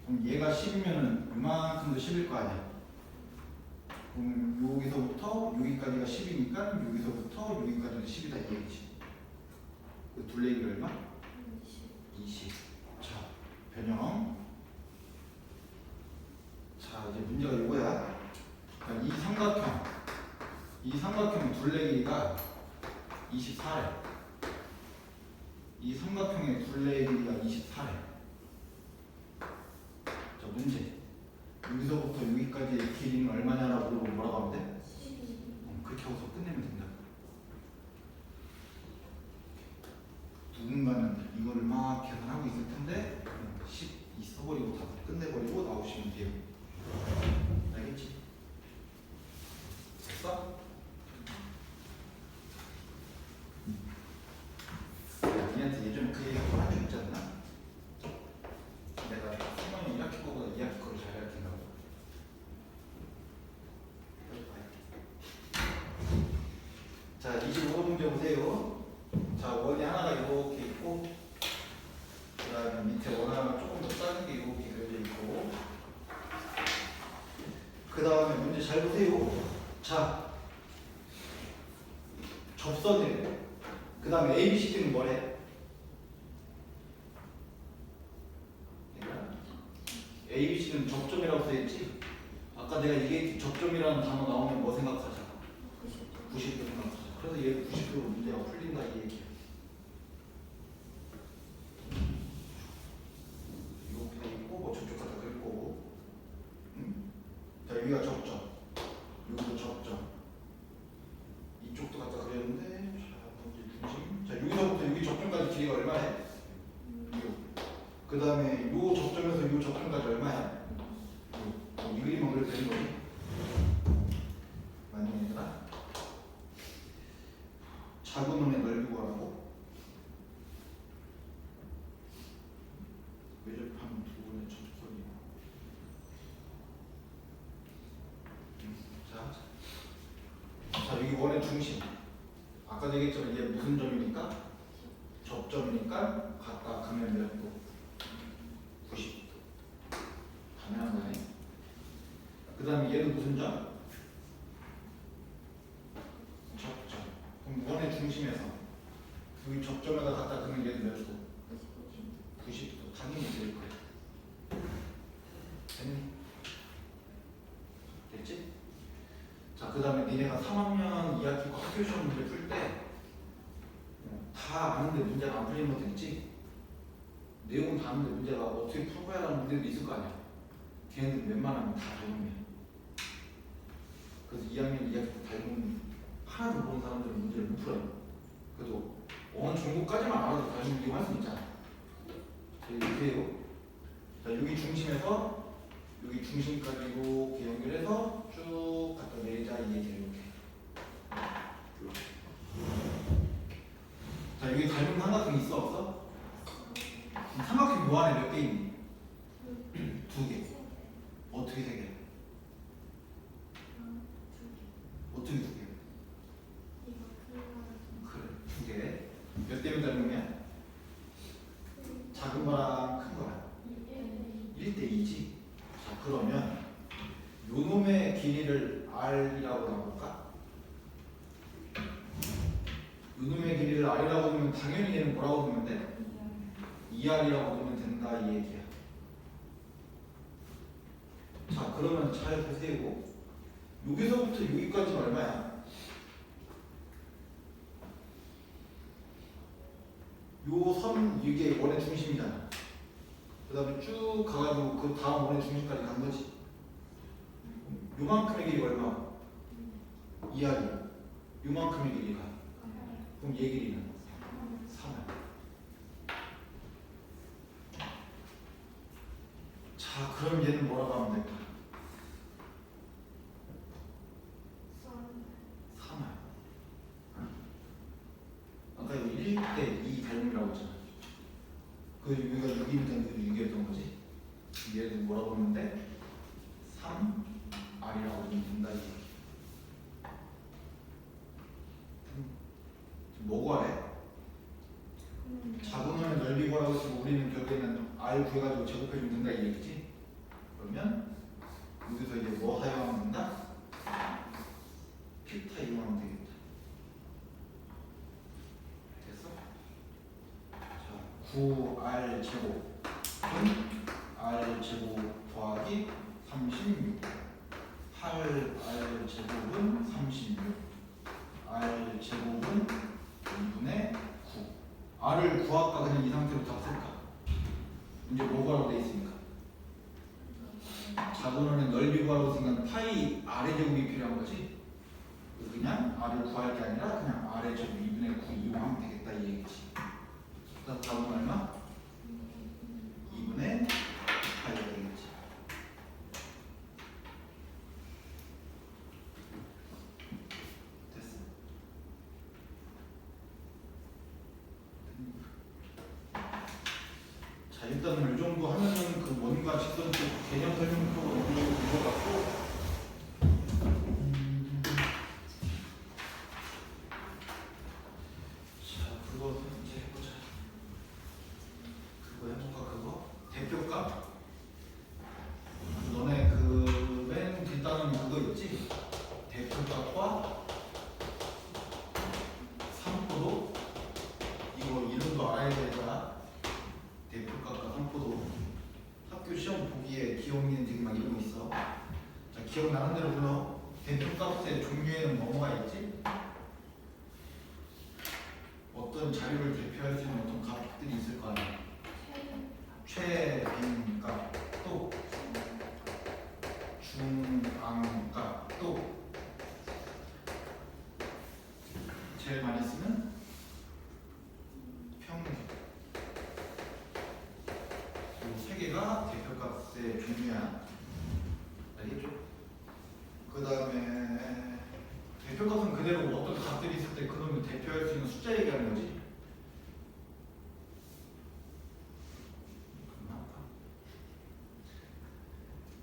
그럼 얘가 10이면은 이만큼도 10일 거 아니야. 그럼 여기서부터 여기까지가 10이니까 여기서부터 여기까지도 10이다 이 얘기지. 그 둘레의 길이 얼마? 20. 자 변형. 자 이제 문제가 이거야. 그러니까 이 삼각형 둘레의 길이가 24래. 이 삼각형의 둘레의 길이가 24래. 자 문제. 여기서부터 여기까지의 길이는 얼마냐라고 물어보면 뭐라고 하면 돼? 12. 그렇게 하고서 끝내면 된다. 누군가는 이거를 막 계산하고 있을 텐데 10 있어버리고 다 끝내버리고 나오시면 돼요. 알겠지? 됐어? 니한테 예전에 그 얘기 한번 한 적 있지 않나? 내가 수명이 1학기 거보다 2학기 거를 잘 가르친다고. 자 25문제 보세요. 자 원이 하나가 이렇게 있고 그 다음에 밑에 원 하나가 조금 더 작은 게 이렇게 그려져 있고 그 다음에 문제 잘 보세요. 자 접선이래. 그 다음에 ABCD는 뭐래? ABC는 접점이라고 써있지? 아까 내가 이게 접점이라는 단어 나오면 뭐 생각하자? 90도 생각하자. 그래서 얘 90도로 문제가 풀린다 이 얘기야. 이렇게 돼 있고 뭐 저쪽 갖다 그릴 거고. 자 여기가 접점, 여기도 접점. 이쪽도 갖다 그렸는데 자 문제 중심. 자 여기서부터 여기 접점까지 길이가 얼마야? 6. 그 다음에 요 접점에서 요 접점까지 얼마야? 6. 이 그림만 그려도 되는 거지? 맞는 얘들아? 작은 원의 넓이 구하라고? 외접하면 두 번의 접선이고. 자 여기 원의 중심. 아까 얘기했지만 얘 무슨 점이니까? 접점이니까 각각 가면 몇 도? 90도. 가면 거네. 그 다음에 얘는 무슨 점? 접점. 그럼 원의 중심에서 여기 접점에다 갖다 그면 얘는 몇 도? 90도. 당연히 될 거야. 됐니? 됐지? 자, 그 다음에 니네가 3학년 2학기 학교 시험 문제 풀 때 다 아는데 문제가 안 풀리는 것도 있지. 내용은 다 아는데 문제가 어떻게 풀 거야 라는 문제도 있을 거 아니야. 걔네들 웬만하면 다 닮으면. 그래서 2학년 2학기 때 닮은 하나도 모르는 사람들은 문제를 못 풀어요. 그래도 어느 정도까지만 알아도 닮은 이용할 수 있잖아. 자, 이렇게 해요. 자, 여기 중심에서 여기 중심까지 이렇게 연결해서 쭉 갖다 내리자 이 얘기예요. 이렇게. 자, 여기 닮은 삼각형 있어 없어? 삼각형 요 안에 몇 개 있니? 2개. 어떻게 3개? 어떻게 2개? 그래, 2개. 몇 대면 닮으면? 작은 거랑 큰 거랑 1대2지. 자, 그러면 요 놈의 길이를 R이라고 나볼까? 요 놈의 길이를 R이라고 하면 당연히 얘는 뭐라고 보면 돼? 2R이라고 보면 된다 이 얘기야. 자, 그러면 잘 보세요. 여기서부터 여기까지는 얼마야? 요 선 이게 원의 중심이잖아. 그 다음에 쭉 가가지고 그 다음 원의 중심까지 간 거지. 요만큼의 길이가 얼마? 2R이야. 요만큼의 길이가. 그럼 얘 길이는? 3R. 자, 그럼 얘는 뭐라고 하면 될까? 3R. 아까 이거 1대2 닮음이라고 했잖아. 그 여기가 6이니까 6이었던 거지. 얘를 뭐라고 하는데? 3R이라고 하면 된다 이 얘기. 뭐 구하래? 작은 놈의 넓이 구하라고 했으면 우리는 결국에는 R 구해가지고 제곱해주면 된다 이 얘기지. 그러면 여기서 이제 뭐 사용하면 된다? 피타 이용하면 되겠다. 됐어? 자, 9R 제곱은 R 제곱 더하기 36. 8R 제곱은 36. R 제곱은 2분의 9. R을 구할까 그냥 이 상태로 다 쓸까? 이제 뭐 구하라고 돼 있으니까. 작은 원의 넓이 구하라고 생각하면 파이 R의 제곱이 필요한 거지. 그래서 그냥 R을 구할 게 아니라 그냥 R의 제곱 2분의 9 이용하면 되겠다 이 얘기지. 그래서 답은 얼마? 2분의 8이 되겠지. 됐어. 자, 일단은 이 정도 하면은 그 원과 직선 쪽 개념 설명표가 어느 정도 된 것 같고. 자, 그거 이제 해보자. 그거 해볼까? 그거? 대표값? 너네 그 맨 뒷단은 그거 있지? 대표값과 상포도? 이거 이름도 알아야 되잖아. 대표값과 상포도. 학교 시험 보기에 기억니는 되게 막 이런 거 있어. 자, 기억나는 대로 불러. 대표값의 종류에는 뭐가 있지? 어떤 자료를 대표할 수 있는 어떤 값들이 있을 거 아니야. 최빈값, 또 중앙값, 또 제일 많이 쓰는 평균. 이 세 개가 대표값의 종류야. 알겠죠? 그 다음에 대표값은 그대로 어떤 값들이 있을 때 그놈을 대표할 수 있는 숫자 얘기하는 거지.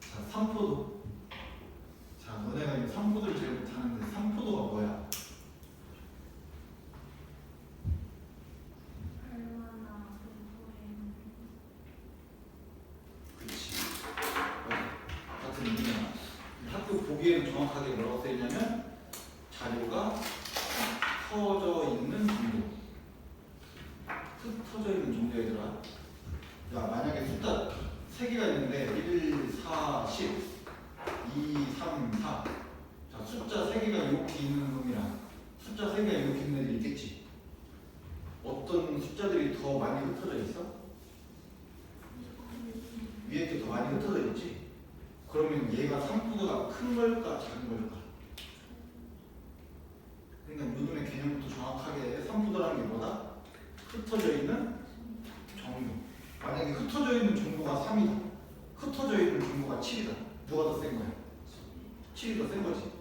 자, 삼포도. 자, 너네가 이 삼포도를 제일 못하는데 삼포도가 뭐야? 그렇지. 같은 의미잖아. 학교 보기에는 정확하게 뭐라고 써있냐면 자료가 흩어져 있는 정도. 흩어져 있는 정도 얘들아. 야, 만약에 숫자 3개가 있는데 1, 4, 10, 2, 3, 4. 자, 숫자 3개가 이렇게 있는 숫자들이 더 많이 흩어져 있어? 위에 게 더 많이 흩어져 있지? 그러면 얘가 상푸드가 큰 걸까 작은 걸까? 그러니까 요즘의 개념부터 정확하게 상푸드라는 게 뭐다? 흩어져 있는 정도. 만약에 흩어져 있는 정도가 3이다. 흩어져 있는 정도가 7이다. 누가 더 센 거야? 7이 더 센 거지.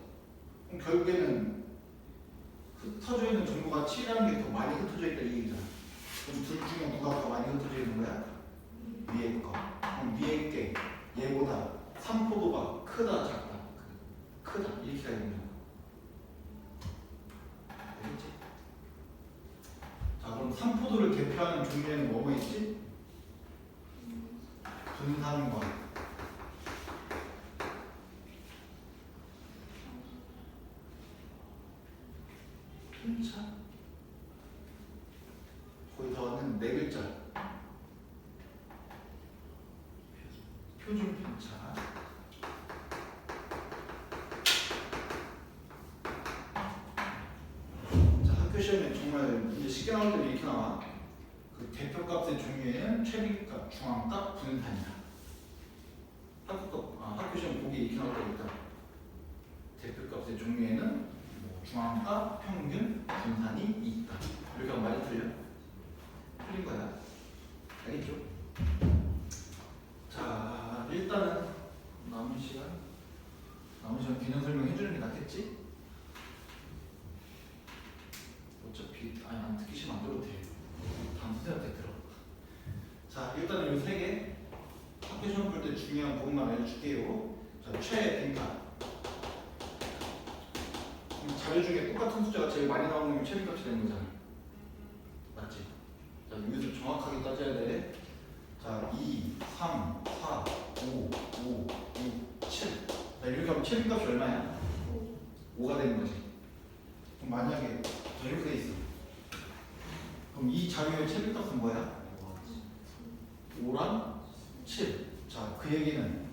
그럼 결국에는 흩어져 있는 정도가 7이라는 게 더 많이 흩어져 있다 이 얘기잖아. 그럼 둘 중에 누가 더 많이 흩어져 있는 거야? 위에 거. 그럼 위에 게 얘보다 상포도가 크다 작다? 크다 이렇게 가야 되는 거야. 알겠지? 자 그럼 상포도를 대표하는 종류에는 뭐가 있지? 분산과 편차? 거기 더는 네 글자. 표준 편차. 자 학교 시험에 정말 문제 쉽게 나올 때 이렇게 나와. 그 대표값의 종류에는 최빈값, 중앙값, 분산이다. 학교 시험 보기 이렇게 나올 때 있다. 대표값의 종류에는 뭐 중앙값, 평균, 분산이 있다. 이렇게 하면 많이 틀려? 틀린 거야. 알겠죠? 자, 일단은 남은 시간 개념 설명 해주는 게 낫겠지? 어차피 안 듣기 싫으면 안 들어도 돼. 다음 선생님한테 들어. 자, 일단은 이 세 개 학교 시험 볼 때 중요한 부분만 알려줄게요. 자, 최빈값. 자료 중에 똑같은 숫자가 제일 많이 나오는 게 최빈값이 되는 거잖아. 맞지? 자, 여기서 정확하게 따져야 돼. 자, 2, 3, 4, 5, 5, 6, 7. 자, 이렇게 하면 최빈값이 얼마야? 5가 되는 거지. 그럼 만약에 자, 이렇게 돼 있어. 그럼 이 자료의 최빈값은 뭐야? 5랑 7. 자, 그 얘기는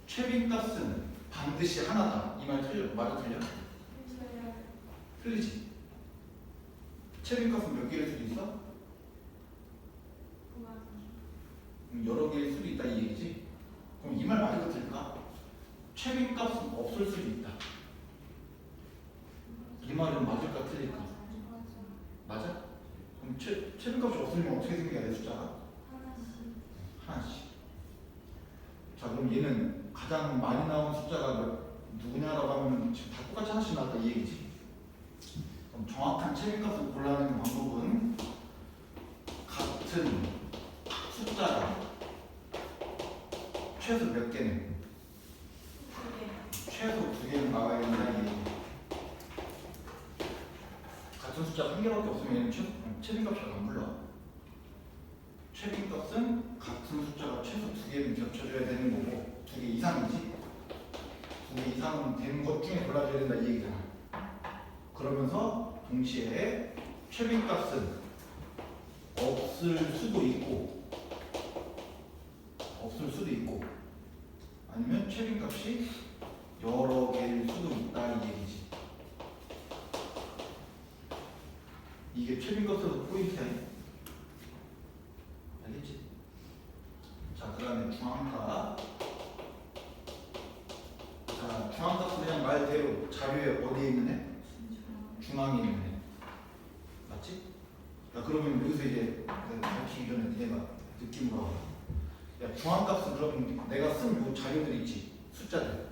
최빈값은 반드시 하나다. 이 말 틀려? 맞아 틀려? 틀리지? 최빈값은 몇 개일 수도 있어? 여러 개일 수도 있다 이 얘기지? 그럼 이 말 맞을까 틀릴까? 최빈값은 없을 수도 있다. 이 말은 맞을까 틀릴까? 맞아? 그럼 최빈값이 없으면 어떻게 생겨야 돼 숫자가? 하나씩. 자 그럼 얘는 가장 많이 나온 숫자가 누구냐라고 하면 지금 다 똑같이 하나씩 나왔다 이 얘기지? 그럼 정확한 최빈값을 골라내는 방법은 같은 숫자가 최소 몇 개는? 최소 2개는 나와야 된다 이 얘기. 같은 숫자 한 개밖에 없으면 얘는 최빈값이라고 안 불러. 최빈값은 같은 숫자가 최소 2개는 겹쳐줘야 되는 거고 2개 이상이지? 2개 이상은 되는 것 중에 골라줘야 된다 이 얘기잖아. 그러면서 동시에 최빈값은 없을 수도 있고 아니면 최빈값이 여러 개일 수도 있다 이 얘기지. 이게 최빈값에서 포인트야. 알겠지? 자, 그 다음에 중앙값. 자, 중앙값은 그냥 말대로 자료에 어디에 있는 애? 중앙에 있는 애. 맞지? 야, 그러면 여기서 이제 가르치기 전에 내가 느낌으로 와. 야, 중앙값은 그럼 내가 쓴 요 자료들 있지? 숫자들을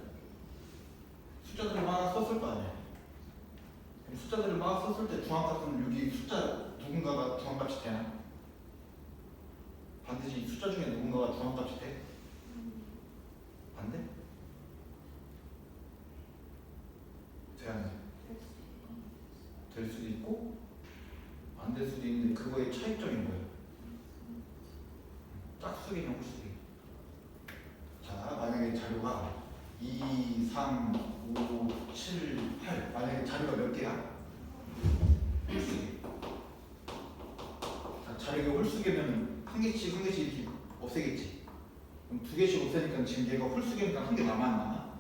막 썼을 거 아니야. 숫자들을 막 썼을 때 중앙값은 여기 숫자 누군가가 중앙값이 되나? 반드시 이 숫자 중에 누군가가 중앙값이 돼? 안 돼? 돼 안 돼? 될 수도 있고 안 될 수도 있는데 그거의 차이점이 뭐야? 짝수기냐 홀수기. 자 만약에 자료가 2, 3, 5, 7, 8 만약에 자료가 몇 개야? 홀수기. 자 자료가 홀수기면 한 개씩 이렇게 없애겠지. 그럼 2개씩 없애니까 지금 얘가 홀수기니까 한 개 남아 안 남아?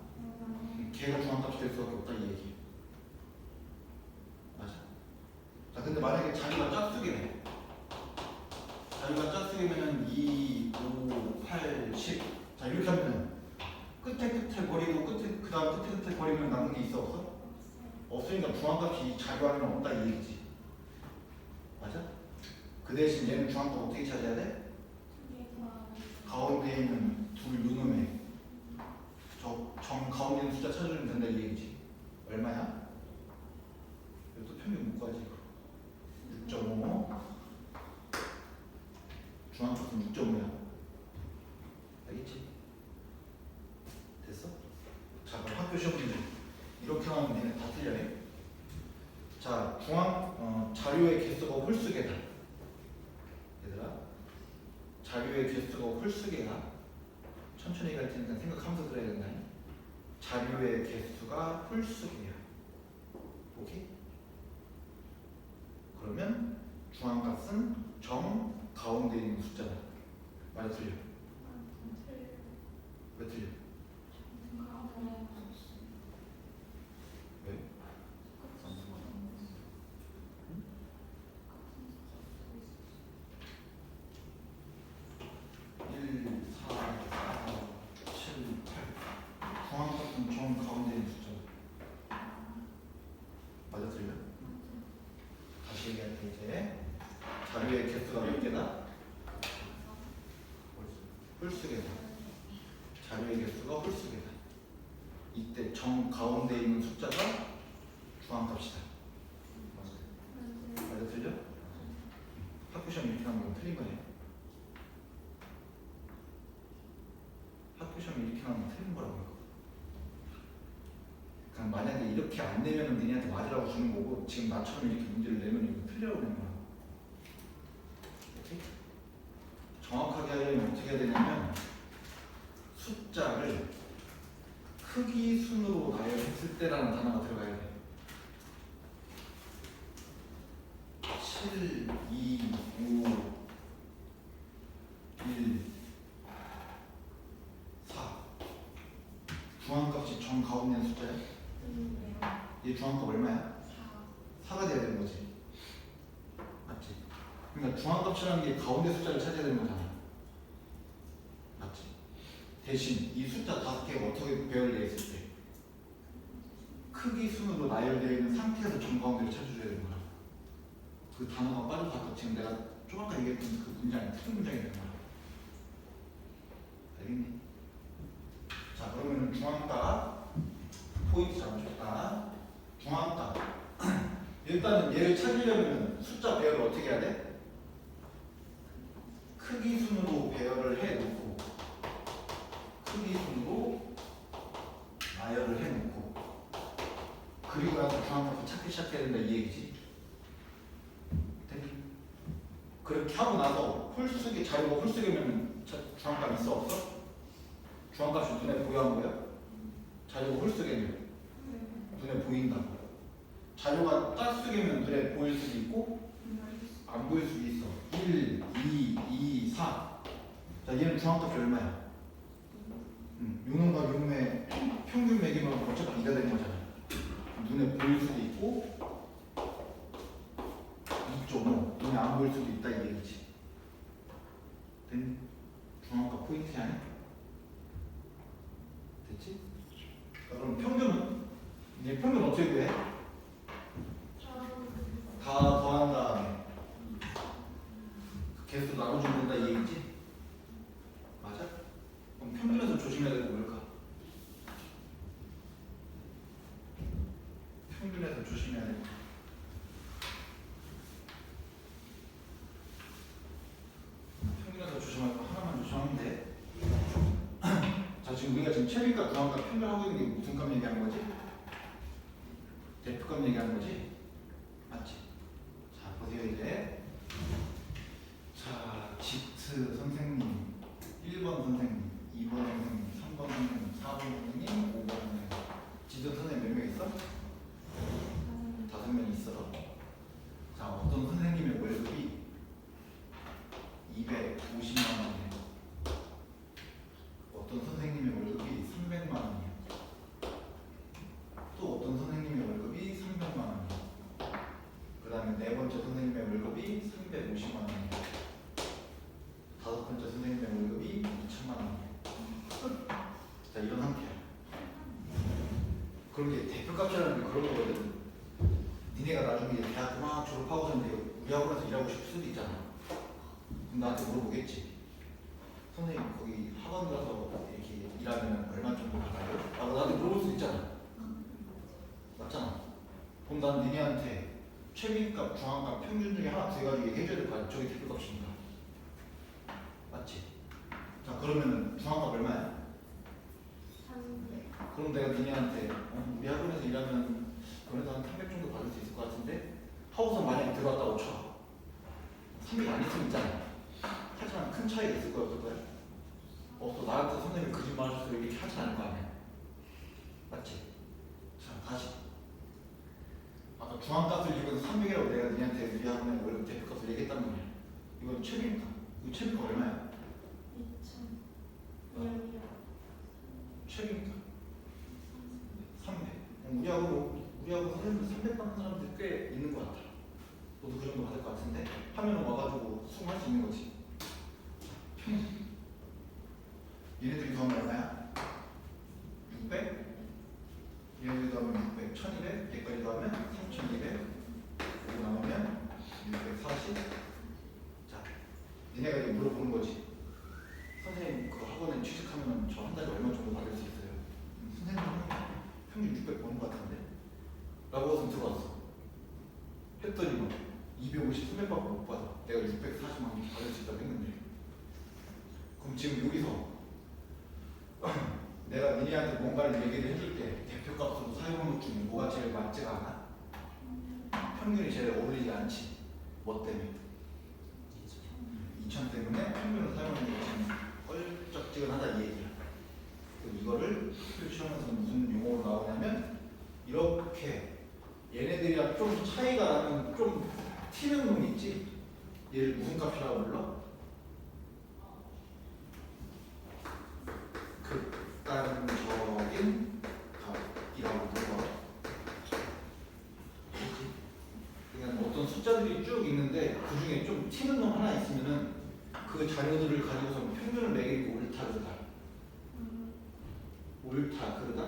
걔가 중앙값이 될 수밖에 없다 이 얘기. 맞아. 자 근데 만약에 자료가 짝수기네. 짝수기면은 2, 5, 8, 10. 자 이렇게 하면은 끝에 버리고 그 다음 끝에 버리면 남는 게 있어 없어? 없으니까 중앙값이 자료하면 없다 이 얘기지. 맞아? 그 대신 얘는 중앙값 어떻게 찾아야 돼? 가운데 있는 둘 요놈의 정 가운데 있는 숫자 찾아주면 된다 이 얘기지. 얼마야? 이것도 평균 묶어야지. 6.5 중앙값은 6.5야. 알겠지? 됐어? 자 그럼 학교 시험 문제 이렇게 나오면 얘네 다 틀려요. 자 자료의 개수가 홀수계다. 얘들아 자료의 개수가 홀수계야. 천천히 갈 테니까 생각하면서 들어야 된다. 자료의 개수가 홀수계야. 오케이? 그러면 중앙값은 정 가운데 있는 숫자다. 맞아 틀려? 왜 틀려? 왜? 1, 4, 4, 7, 8 중앙값은 정 가운데 있는 숫자다. 맞아 틀려? 다시 얘기할게. 이제 자료의 개수가 몇 개다? 홀수계다. 자료의 개수가 홀수계다. 이때 정 가운데 있는 숫자가 중앙값이다. 맞아 틀려? 학교 시험 이렇게 나온 건 틀린 거네. 학교 시험 이렇게 나온 건 틀린 거라고요. 그냥 만약에 이렇게 안 내면 니네한테 맞으라고 주는 거고 지금 나처럼 이렇게 문제를 내면 이거 틀리라고 내는 거야. 오케이? 정확하게 하려면 어떻게 해야 되냐면 숫자를 크기 순으로 나열했을 때라는 단어가 들어가야 돼. 7, 2, 5, 1, 4 중앙값이 정 가운데 있는 숫자야? 얘 중앙값 얼마야? 4가 돼야 되는 거지. 맞지? 그러니까 중앙값이라는 게 가운데 숫자를 찾아야 되는 거잖아. 맞지? 대신 이 숫자 5개가 어떻게 배열되어 있을 때 크기 순으로 나열되어 있는 상태에서 정 가운데를 찾아줘야 되는 거야. 그 단어가 빠져서 아까 지금 내가 좀 아까 얘기했던 그 문장이 특정 문장이 되는 거야. 알겠니? 자 그러면 중앙값 포인트 잡아줬다. 중앙값 일단은 얘를 찾으려면 숫자 배열을 어떻게 해야 돼? 크기 순으로 배열을 해놓고 크기 순으로 나열을 해놓고 그리고 나서 중앙값을 찾기 시작해야 된다 이 얘기지. 됐니? 그렇게 하고 나서 홀수계 자료가 홀수계면 중앙값 있어 없어? 중앙값이 눈에 보여 안 보여? 자료가 홀수계면 눈에 보인다고. 자료가 짝수계면 눈에 보일 수도 있고 안 보일 수도 있어. 1, 2, 2, 4. 자 얘는 중앙값이 얼마야? 요놈과 요놈의 평균 매기면 어차피 2가 되는 거잖아. 눈에 보일 수도 있고 2.5 눈에 안 보일 수도 있다 이 얘기지. 됐니? 중앙값 포인트 아니야? 됐지? 자, 그럼 평균은? 이제 평균 어떻게 구해? 다 더한 다음에 그 개수 나눠주면 된다 이 얘기지? 맞아? 그럼 평균에서 조심해야 되는 거 뭘까? 평균에서 조심해야 돼. 평균에서 조심할 거 하나만 조심하면 돼. 자 지금 우리가 지금 최빈값, 중앙값 평균하고 있는 게 무슨 값 얘기하는 거지? 대표값 얘기하는 거지? 맞지? 자 보세요 이제. 자 지트 선생님 1번 선생님 2번 선생님 3번 선생님 4번 선생님 5번 선생님 지트 선생님 몇 명 있어? 5명 있어. 자 어떤 선생님의 월급이 250만 원이에요. 어떤 선생님의 월급이 300만 원이에요. 또 어떤 선생님의 월급이 300만 원이에요. 그 다음에 네 번째 선생님의 월급이 350만 원이에요. 번째 선생님의 월급이 2천만 원. 자, 이런 상태야. 그런 게 대표값이라는 게 그런 거거든. 니네가 나중에 대학 막 졸업하고서 이제 우리 학원에서 일하고 싶을 수도 있잖아. 그럼 나한테 물어보겠지. 선생님 거기 학원 가서 이렇게 일하면 얼마 정도 받아요? 라고 나한테 물어볼 수 있잖아. 맞잖아. 그럼 난 니네한테 최빈값, 중앙값, 평균 중에 하나 구해가지고 얘기해줘야 될 거 아니야. 저게 대표값입니다. 맞지? 자, 그러면은 중앙값 얼마야? 300. 그럼 내가 니네한테 우리 학원에서 일하면 그래도 한 300 정도 받을 수 있을 것 같은데 하고서 만약에 들어왔다고 쳐. 300 아니으면 있잖아. 하지만 큰 차이가 있을 거야, 없을 거야? 없어. 나한테 선생님이 거짓말 하셔서 이렇게 하지 않을 거 아니야. 맞지? 자, 다시. 아까 중앙값을 이건 300이라고 내가 니한테 우리 학원에 월급 대표값을 얘기했단 말이야. 이건 최빈값. 이거 최빈값 얼마야? 2,000. 이형이요. 최빈값. 300. 우리하고 선생님들 300 받는 사람들 꽤 있는 것 같아. 너도 그 정도 받을 것 같은데 하면 와가지고 수긍할 수 있는 거지. 얘네들이 더하면 얼마야? 600? 얘네들이 더하면 600, 1200, 얘까지 더하면 3200, 그리고 나오면 640. 자, 얘네가 이제 물어보는 거지. 선생님 그 학원에 취직하면 저 한 달에 얼마 정도 받을 수 있어요? 선생님 평균 600 버는 것 같은데? 라고 해서 들어왔어. 했더니 뭐 250, 300밖에 못 받아. 내가 640만 원 받을 수 있다고 했는데. 그럼 지금 여기서 내가 니네한테 뭔가를 얘기를 해줄 때 대표값으로 사용한 것 중에 뭐가 제일 맞지가 않아? 평균이 제일 어울리지 않지. 뭐 때문에? 2천 때문에 평균을 사용하는 게 지금 껄쩍지근하다 이 얘기야. 그럼 이거를 학교 시험에서 무슨 용어로 나오냐면 이렇게 얘네들이랑 좀 차이가 나는 좀 튀는 놈 있지? 얘를 무슨 값이라고 불러? 극단적인 값이라고 불러. 그러니까 어떤 숫자들이 쭉 있는데 그 중에 좀 튀는 놈 하나 있으면은 그 자료들을 가지고서 평균을 매기고 옳다 그르다. 옳다 그르다?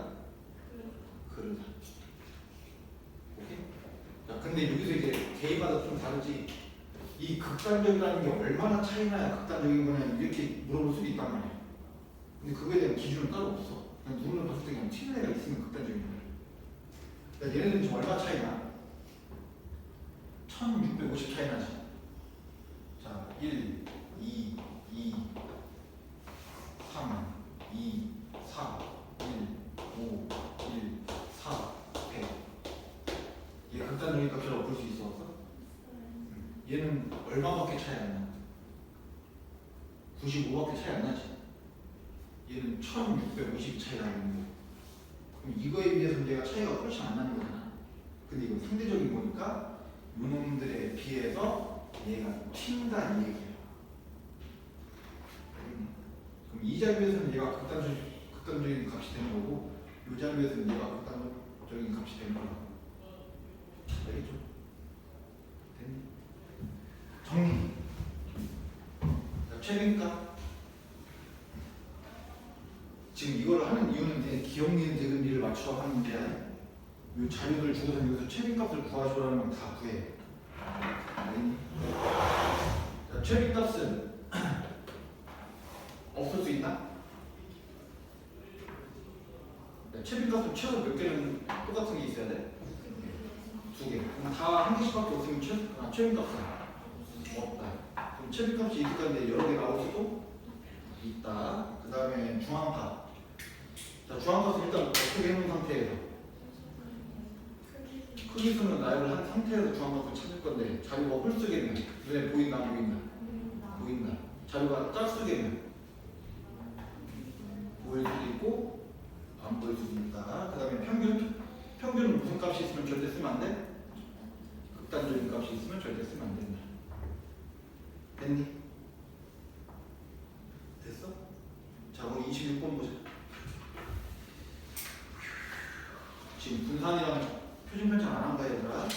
그르다. 오케이? 자, 근데 여기서 이제 개인마다 좀 다르지. 이 극단적이라는 게 얼마나 차이나야 극단적인 거냐 이렇게 물어볼 수도 있단 말이야. 근데 그거에 대한 기준은 따로 없어. 그냥 눈으로 봤을 때 그냥 튀는 애가 있으면 극단적인 거야. 그러니까 얘네들은 지금 얼마 차이나? 1650 차이 나지. 자, 1, 2, 3, 2, 4, 1, 5, 1, 4, 100. 얘 극단적인 값이라고 볼 수 있어 없어? 얘는 얼마밖에 차이 안 나? 95밖에 차이 안 나지. 얘는 1650 차이 나는 거. 그럼 이거에 비해서 얘가 차이가 훨씬 안 나는 거잖아. 근데 이건 상대적인 거니까 요놈들에 비해서 얘가 튄다 이 얘기야. 그럼 이 자리에서는 얘가 극단적인 값이 되는 거고 이 자리에서는 얘가 극단적인 값이 되는 거야. 알겠죠? 됐니? 정리. 자, 최빈값. 지금 이걸 하는 이유는 기억니은 대금리를 맞추라고 하는 게 이 자료들 주고서 여기서 최빈값을 구하시라는 건 다 구해. 자, 최빈값은 없을 수 있나? 최빈값은 최소 몇 개는 똑같은 게 있어야 돼? 2개. 그럼 다 한 개씩밖에 없으면 최빈값은 없다. 그럼 최빈값이 있을 건데 여러 개 나올 수도 있다. 그 다음에 중앙값. 자, 중앙값은 일단 어떻게 해놓은 상태에서 크기 수는 나열을 한 상태에서 중앙값을 찾을 건데 자료가 홀수개면 눈에 보인다 안 보인다? 보인다. 자료가 짝수개면 보일 수도 있고 안 보일 수도 있다. 그 다음에 평균은 무슨 값이 있으면 절대 쓰면 안 돼? 극단적인 값이 있으면 절대 쓰면 안 된다. 됐니? 됐어? 자, 우리 26번 보자. 지금 분산이랑 표준 편찬 안 한 거야 얘들아?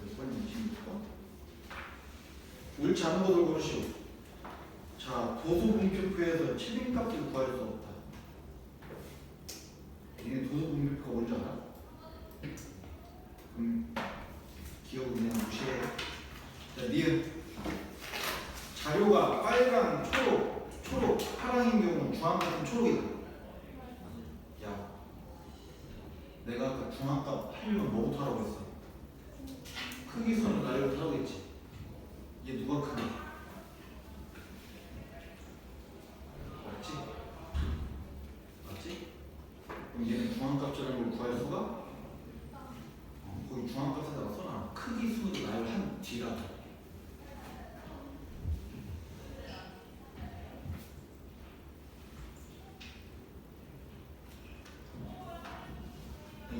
몇 번이 26번? 옳지 않은 것을 고르시오. 자, 자, 도수분표표에서 최빈값을 구할 수 없다. 얘네 도수분표표가 뭔지 알아? 기억을 그냥 무시해. 자, 니은 자료가 빨강, 초록, 파랑인 경우는 중앙 같은 초록이다. 야, 내가 아까 중앙값 하려면 뭐부터 하라고 했어? 크기 선을 나열부터 하라고 했지. 얘 누가 크게? 맞지? 맞지? 그럼 얘는 중앙값이라는 걸 구할 수가? 거기 중앙값에다가 써놔. 크기 순으로 나열한 뒤라고.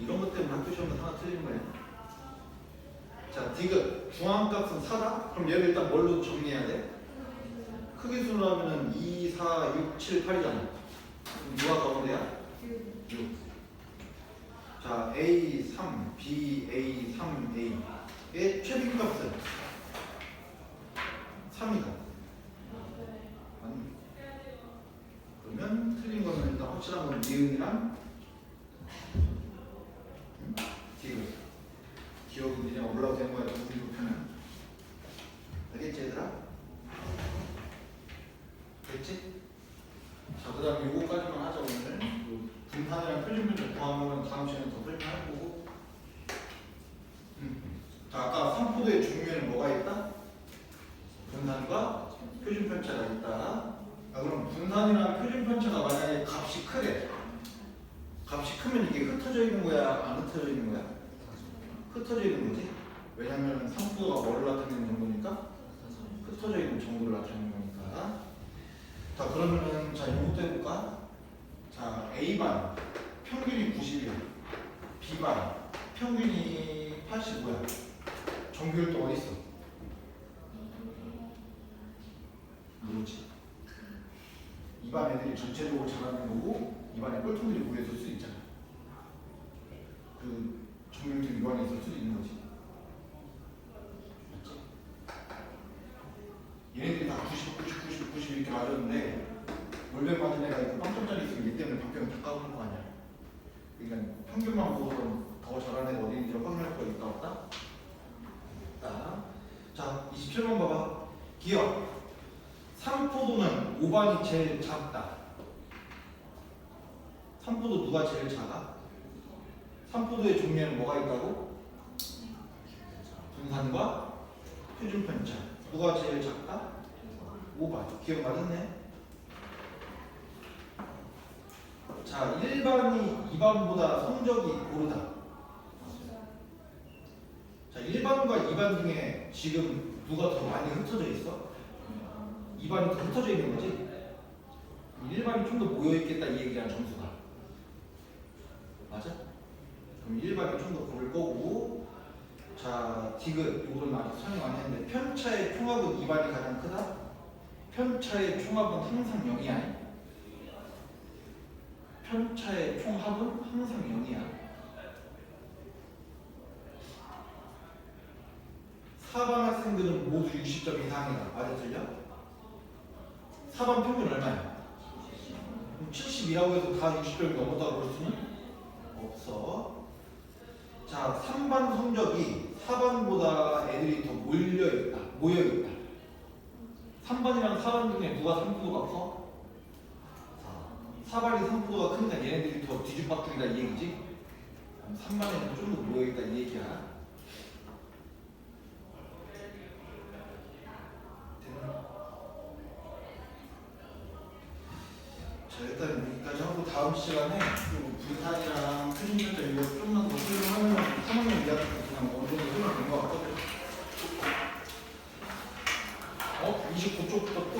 이런 것 때문에 학교 시험에서 하나 틀리는 거야. 자, 디귿 중앙값은 4다? 그럼 얘를 일단 뭘로 정리해야 돼? 크기 순으로 하면은 2, 4, 6, 7, 8이잖아. 그럼 누가 가운데야? 6. 자, A, 3, B, A, 3, A의 최빈값은 3이다. 아니. 그러면 틀린 거는 일단 확실한 건 니은이랑 디귿. 기억이 그냥 올라오고 된 거야. 도수분표는. 알겠지 얘들아? 됐지? 자, 그 다음에 요거까지만 하자 오늘. 분탄이랑 표준문제 구하면 다음 시간에 더 설명할 거고. 자, 아까 3포도의 중면에 뭐가 있다? 분산과 표준편차가 있다. 아, 그럼 분산이랑 표준편차가 만약에 값이 크대. 값이 크면 이게 흩어져 있는 거야? 안 흩어져 있는 거야? 흩어져 있는 거지. 왜냐면 3포도가 뭐를 나타내는 정도니까? 흩어져 있는 정도를 나타내는 거니까. 자, 그러면은 자, 이것도 해볼까? 자, A반 평균이 90이야. B반 평균이 85야. 정규율도 어디 있어? 모르지. 2반 애들이 전체적으로 잘하는 거고 2반에 꼴통들이 모여 있을 수 있잖아. 그 정규율도 2반에 있을 수도 있는 거지. 맞지? 얘네들이 다 90 이렇게 맞았는데 월백 맞은 애가 있고 빵점짜리 있으면 얘 때문에 박병을 다 까보는 거 아니야. 그러니까 평균만 보고서 더 잘하는 애가 어디 있는지 확인할 거 있다 없다? 있다. 자, 27번 봐봐. 기억. 3포도는 5반이 제일 작다. 3포도 누가 제일 작아? 3포도의 종류에는 뭐가 있다고? 분산과 표준편차. 누가 제일 작다? 5반. 기억 맞았네? 자, 1반이 2반보다 성적이 고르다. 자, 1반과 2반 중에 지금 누가 더 많이 흩어져 있어? 2반이 더 흩어져 있는 거지? 1반이 좀 더 모여있겠다 이 얘기잖아, 점수가. 맞아? 그럼 1반이 좀 더 고를 거고. 자, 디귿 이거는 아직 설명 안 했는데 편차의 총합은 2반이 가장 크다? 편차의 총합은 항상 0이야. 편차의 총합은 항상 0이야. 4반 학생들은 모두 60점 이상이다. 맞아, 틀려? 4반 평균 얼마야? 70이라고 해서 다 60점이 넘었다고 그럴 수는 없어. 자, 3반 성적이 4반보다 애들이 더 모여있다. 3반이랑 4반 중에 누가 3포도가 커? 4반이 3포도가 크니까 얘네들이 더 뒤죽박죽이다 이 얘기지? 3반에는 좀 더 모여있다 이 얘기야. 자, 일단 여기까지 하고 다음 시간에 또 분산이랑 표준편차 이거 좀만 더 설명하면 3학년 2학년 그냥 어느 정도 설명된 것 같거든. 29쪽부터